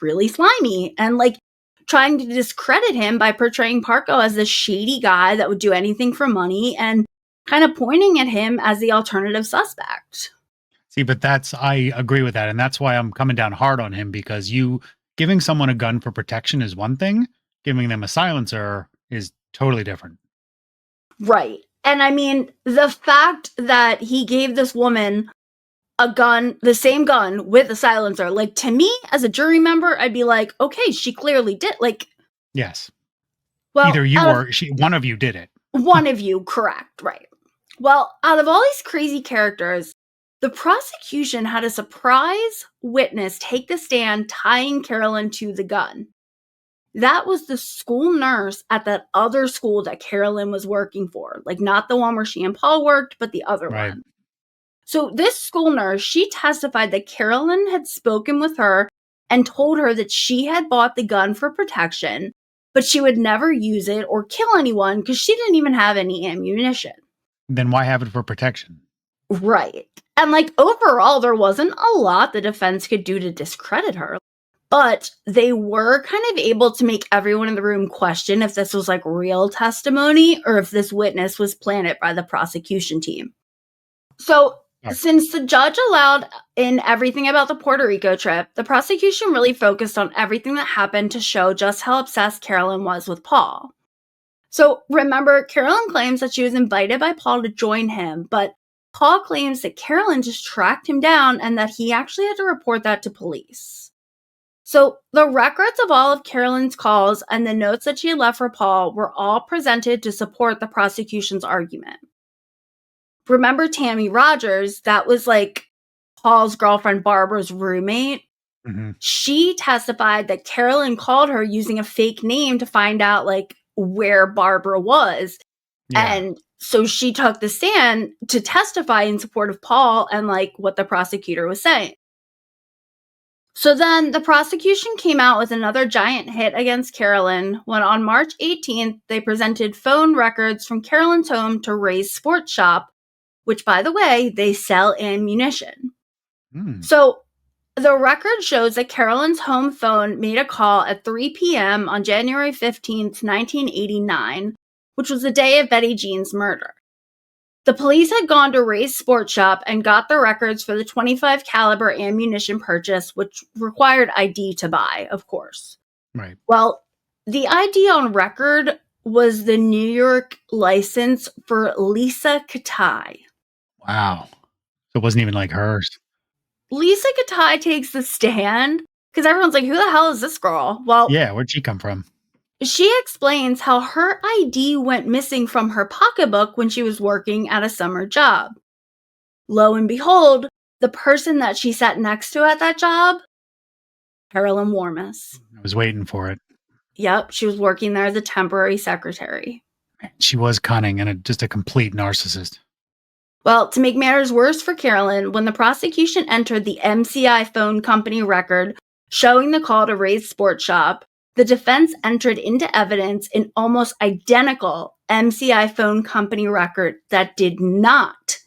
really slimy and like trying to discredit him by portraying Parco as this shady guy that would do anything for money and kind of pointing at him as the alternative suspect. See, but I agree with that. And that's why I'm coming down hard on him, because giving someone a gun for protection is one thing. Giving them a silencer is totally different. Right. And I mean, the fact that he gave this woman a gun, the same gun with a silencer, like to me as a jury member, I'd be like, okay, she clearly did. Like, yes. Well, either you or one of you did it. One of you, correct, right. Well, out of all these crazy characters, the prosecution had a surprise witness take the stand tying Carolyn to the gun. That was the school nurse at that other school that Carolyn was working for. Like, not the one where she and Paul worked, but the other one. So this school nurse, she testified that Carolyn had spoken with her and told her that she had bought the gun for protection, but she would never use it or kill anyone because she didn't even have any ammunition. Then why have it for protection? Right. And like overall, there wasn't a lot the defense could do to discredit her. But they were kind of able to make everyone in the room question if this was like real testimony or if this witness was planted by the prosecution team. So since the judge allowed in everything about the Puerto Rico trip, the prosecution really focused on everything that happened to show just how obsessed Carolyn was with Paul. So remember, Carolyn claims that she was invited by Paul to join him, but Paul claims that Carolyn just tracked him down and that he actually had to report that to police. So the records of all of Carolyn's calls and the notes that she had left for Paul were all presented to support the prosecution's argument. Remember Tammy Rogers? That was like Paul's girlfriend Barbara's roommate. Mm-hmm. She testified that Carolyn called her using a fake name to find out like where Barbara was. Yeah. And so she took the stand to testify in support of Paul and like what the prosecutor was saying. So then the prosecution came out with another giant hit against Carolyn when on March 18th, they presented phone records from Carolyn's home to Ray's Sports Shop, which, by the way, they sell ammunition. So the record shows that Carolyn's home phone made a call at 3 p.m. on January 15th, 1989, which was the day of Betty Jeanne's murder. The police had gone to Ray's Sports Shop and got the records for the .25 caliber ammunition purchase, which required ID to buy, of course. Right. Well, the ID on record was the New York license for Lisa Katai. Wow. So it wasn't even like hers. Lisa Katai takes the stand because everyone's like, who the hell is this girl? Well, yeah, where'd she come from? She explains how her ID went missing from her pocketbook when she was working at a summer job. Lo and behold, the person that she sat next to at that job, Carolyn Warmus. I was waiting for it. Yep, she was working there as a temporary secretary. She was cunning and just a complete narcissist. Well, to make matters worse for Carolyn, when the prosecution entered the MCI phone company record showing the call to Ray's Sports Shop, the defense entered into evidence an almost identical MCI phone company record that did not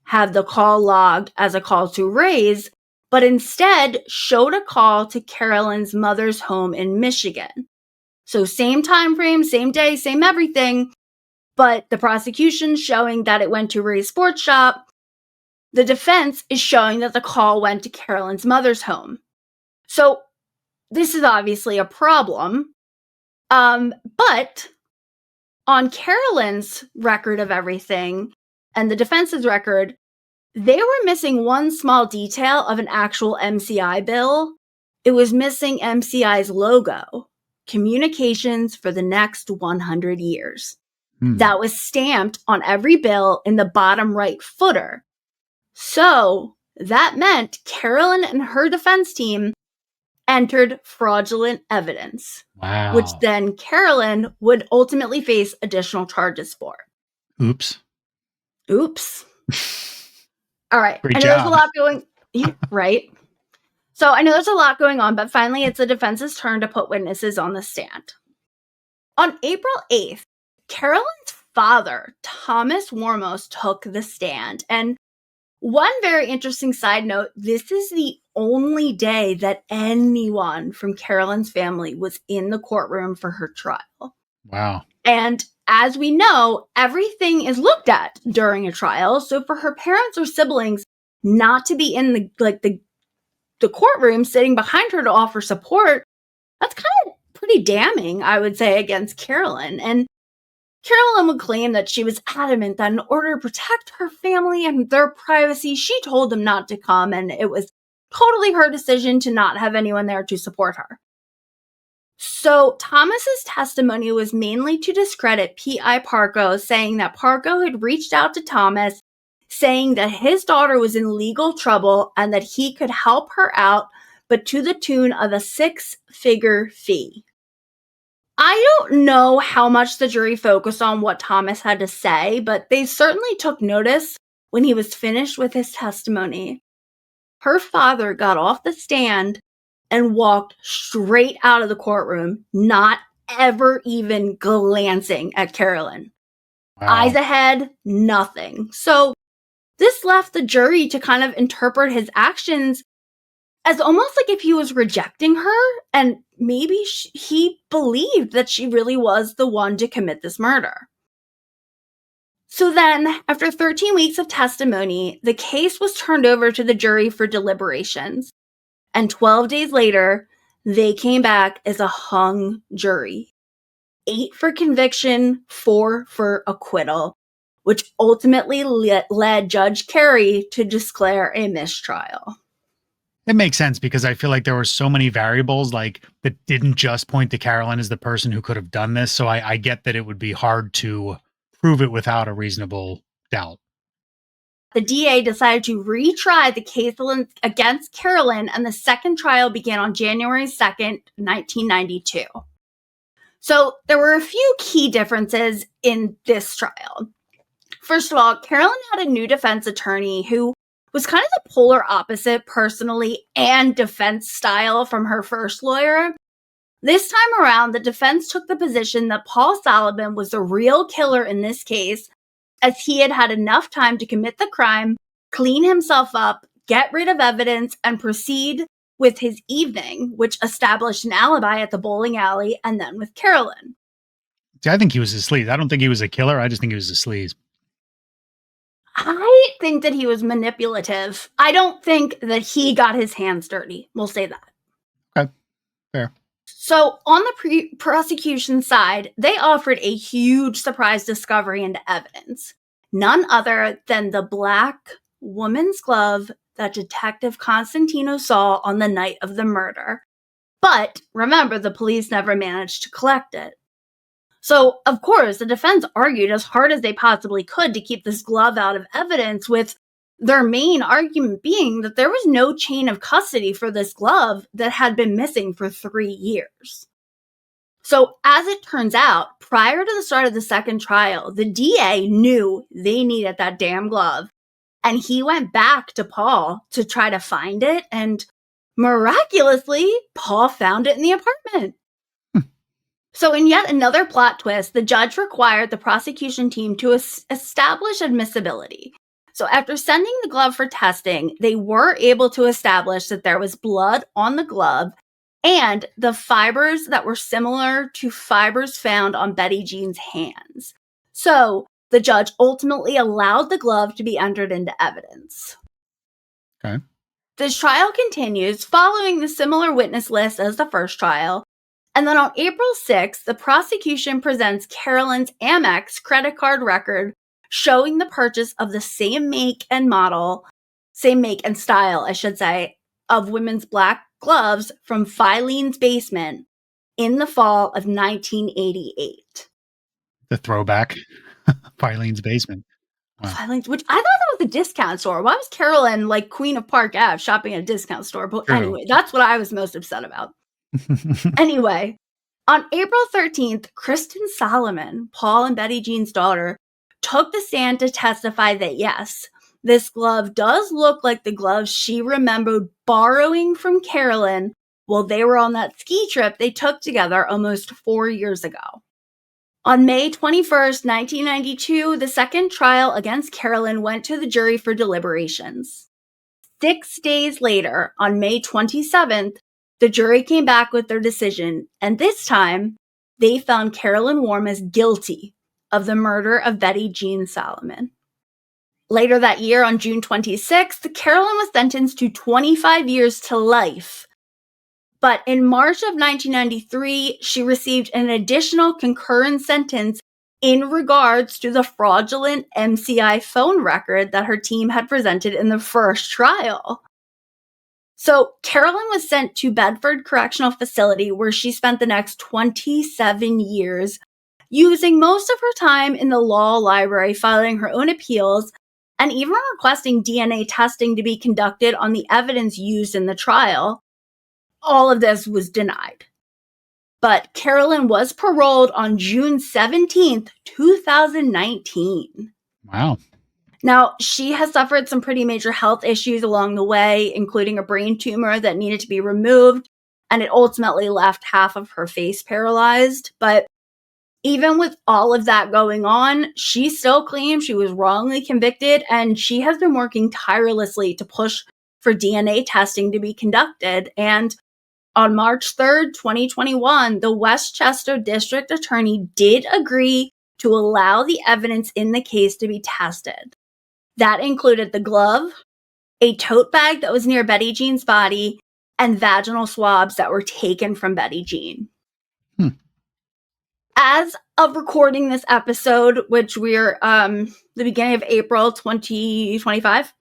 have the call logged as a call to Ray's, but instead showed a call to Carolyn's mother's home in Michigan. So same time frame, same day, same everything, but the prosecution showing that it went to Ray's Sports Shop. The defense is showing that the call went to Carolyn's mother's home. So this is obviously a problem, but on Carolyn's record of everything and the defense's record, they were missing one small detail of an actual MCI bill. It was missing MCI's logo, Communications for the Next 100 Years. That was stamped on every bill in the bottom right footer. So that meant Carolyn and her defense team entered fraudulent evidence, wow, which then Carolyn would ultimately face additional charges for. Oops. All right. Great I know there's a job. lot going right. So I know there's a lot going on, but finally it's the defense's turn to put witnesses on the stand. On April 8th, Carolyn's father, Thomas Warmus, took the stand. And one very interesting side note, this is the only day that anyone from Carolyn's family was in the courtroom for her trial. Wow. And as we know, everything is looked at during a trial. So for her parents or siblings not to be in the courtroom sitting behind her to offer support, that's kind of pretty damning, I would say, against Carolyn. And Carolyn would claim that she was adamant that in order to protect her family and their privacy, she told them not to come, and it was totally her decision to not have anyone there to support her. So Thomas's testimony was mainly to discredit P.I. Parko, saying that Parko had reached out to Thomas, saying that his daughter was in legal trouble and that he could help her out, but to the tune of a 6-figure fee. I don't know how much the jury focused on what Thomas had to say, but they certainly took notice when he was finished with his testimony. Her father got off the stand and walked straight out of the courtroom, not ever even glancing at Carolyn. Wow. Eyes ahead, nothing. So this left the jury to kind of interpret his actions as almost like if he was rejecting her, and maybe he believed that she really was the one to commit this murder. So then, after 13 weeks of testimony, the case was turned over to the jury for deliberations. And 12 days later, they came back as a hung jury. 8 for conviction, 4 for acquittal, which ultimately led Judge Carey to declare a mistrial. It makes sense because I feel like there were so many variables like that didn't just point to Carolyn as the person who could have done this. So I get that it would be hard to prove it without a reasonable doubt. The DA decided to retry the case against Carolyn, and the second trial began on January 2nd, 1992. So there were a few key differences in this trial. First of all, Carolyn had a new defense attorney who was kind of the polar opposite personally and defense style from her first lawyer. This time around, the defense took the position that Paul Solomon was the real killer in this case, as he had had enough time to commit the crime, clean himself up, get rid of evidence, and proceed with his evening, which established an alibi at the bowling alley and then with Carolyn. See, I think he was a sleaze. I don't think he was a killer. I just think he was a sleaze. I think that he was manipulative. I don't think that he got his hands dirty. We'll say that. Okay, fair. So on the prosecution side, they offered a huge surprise discovery into evidence. None other than the black woman's glove that Detective Constantino saw on the night of the murder. But remember, the police never managed to collect it. So, of course, the defense argued as hard as they possibly could to keep this glove out of evidence, with their main argument being that there was no chain of custody for this glove that had been missing for 3 years. So, as it turns out, prior to the start of the second trial, the DA knew they needed that damn glove, and he went back to Paul to try to find it, and miraculously, Paul found it in the apartment. So in yet another plot twist, the judge required the prosecution team to establish admissibility. So after sending the glove for testing, they were able to establish that there was blood on the glove and the fibers that were similar to fibers found on Betty Jeanne's hands. So the judge ultimately allowed the glove to be entered into evidence. Okay. This trial continues following the similar witness list as the first trial. And then on April 6th, the prosecution presents Carolyn's Amex credit card record showing the purchase of the same make and style, I should say, of women's black gloves from Filene's basement in the fall of 1988. The throwback. Filene's basement. Wow. Filene's, which I thought that was a discount store. Why was Carolyn, like Queen of Park Ave, shopping at a discount store? But True. Anyway, that's what I was most upset about. Anyway, on April 13th, Kristen Solomon, Paul and Betty Jeanne's daughter, took the stand to testify that yes, this glove does look like the glove she remembered borrowing from Carolyn while they were on that ski trip they took together almost 4 years ago. On May 21st, 1992, the second trial against Carolyn went to the jury for deliberations. 6 days later, on May 27th, the jury came back with their decision, and this time, they found Carolyn Warmus guilty of the murder of Betty Jeanne Solomon. Later that year, on June 26th, Carolyn was sentenced to 25 years to life. But in March of 1993, she received an additional concurrent sentence in regards to the fraudulent MCI phone record that her team had presented in the first trial. So Carolyn was sent to Bedford Correctional Facility, where she spent the next 27 years, using most of her time in the law library, filing her own appeals, and even requesting DNA testing to be conducted on the evidence used in the trial. All of this was denied. But Carolyn was paroled on June 17th, 2019. Wow. Now, she has suffered some pretty major health issues along the way, including a brain tumor that needed to be removed, and it ultimately left half of her face paralyzed. But even with all of that going on, she still claims she was wrongly convicted, and she has been working tirelessly to push for DNA testing to be conducted. And on March 3rd, 2021, the Westchester District Attorney did agree to allow the evidence in the case to be tested. That included the glove, a tote bag that was near Betty Jeanne's body, and vaginal swabs that were taken from Betty Jeanne. As of recording this episode, which we're the beginning of April 2025,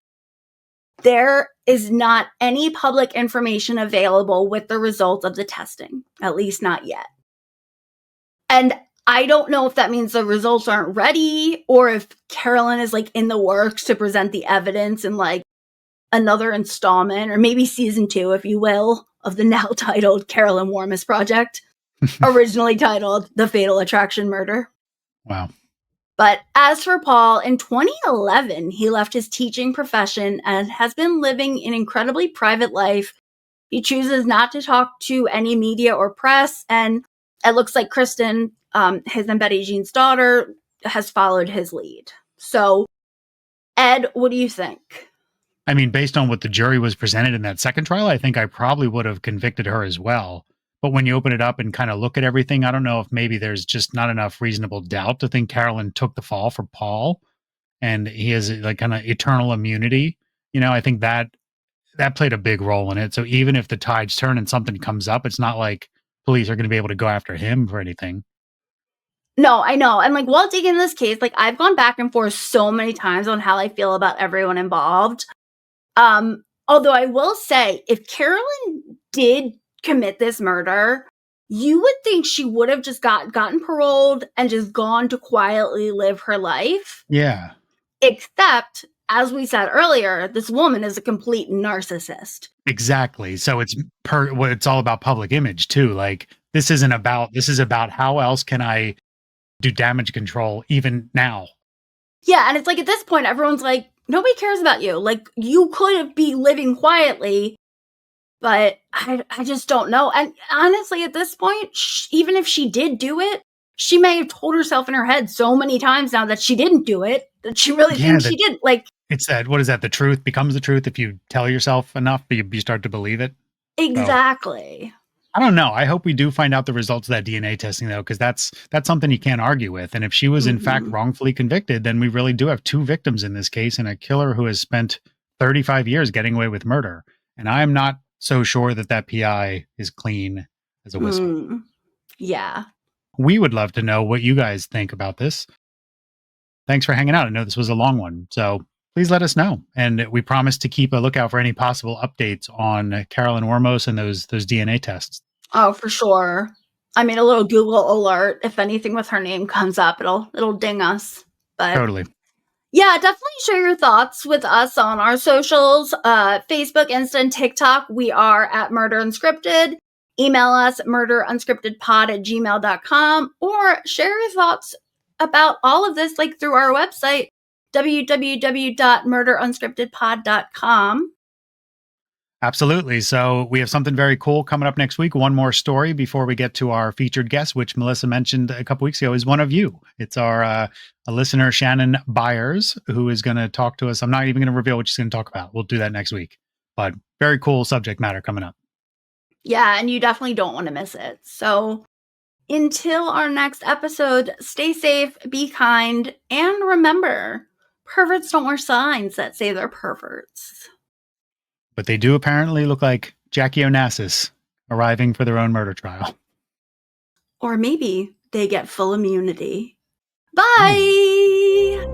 there is not any public information available with the results of the testing, at least not yet. And I don't know if that means the results aren't ready or if Carolyn is like in the works to present the evidence in like another installment, or maybe season 2, if you will, of the now titled Carolyn Warmus Project, originally titled The Fatal Attraction Murder. Wow. But as for Paul, in 2011, he left his teaching profession and has been living an incredibly private life. He chooses not to talk to any media or press, and it looks like Kristen, his and Betty Jeanne's daughter, has followed his lead. So, Ed, what do you think? I mean, based on what the jury was presented in that second trial, I think I probably would have convicted her as well. But when you open it up and kind of look at everything, I don't know if maybe there's just not enough reasonable doubt to think Carolyn took the fall for Paul and he has like kind of eternal immunity. You know, I think that played a big role in it. So even if the tides turn and something comes up, it's not like police are going to be able to go after him for anything. No, I know. And like while digging this case, like I've gone back and forth so many times on how I feel about everyone involved. Although I will say, if Carolyn did commit this murder, you would think she would have just gotten paroled and just gone to quietly live her life. Yeah. Except, as we said earlier, this woman is a complete narcissist. Exactly. So it's all about public image too. Like this is about how else can I do damage control even now? Yeah, and it's like at this point, everyone's like, nobody cares about you. Like you could be living quietly. But I just don't know. And honestly, at this point, even if she did do it, she may have told herself in her head so many times now that she didn't do it, that she really thinks she did. Like, it's that, what is that? The truth becomes the truth if you tell yourself enough, but you start to believe it. Exactly. So, I don't know. I hope we do find out the results of that DNA testing, though, because that's something you can't argue with. And if she was, in fact, wrongfully convicted, then we really do have 2 victims in this case and a killer who has spent 35 years getting away with murder. And I'm not so sure that PI is clean as a whistle. Yeah. We would love to know what you guys think about this. Thanks for hanging out. I know this was a long one, so please let us know. And we promise to keep a lookout for any possible updates on Carolyn Warmus and those DNA tests. Oh, for sure. I mean, a little Google alert. If anything with her name comes up, it'll ding us. But totally. Yeah, definitely share your thoughts with us on our socials, Facebook, Insta, and TikTok. We are at Murder Unscripted. Email us murderunscriptedpod@gmail.com or share your thoughts about all of this like through our website, www.murderunscriptedpod.com. Absolutely. So we have something very cool coming up next week. One more story before we get to our featured guest, which Melissa mentioned a couple weeks ago, is one of you. It's our a listener, Shannon Byers, who is going to talk to us. I'm not even going to reveal what she's going to talk about. We'll do that next week. But very cool subject matter coming up. Yeah, and you definitely don't want to miss it. So until our next episode, stay safe, be kind, and remember, perverts don't wear signs that say they're perverts. But they do apparently look like Jackie Onassis arriving for their own murder trial. Or maybe they get full immunity. Bye!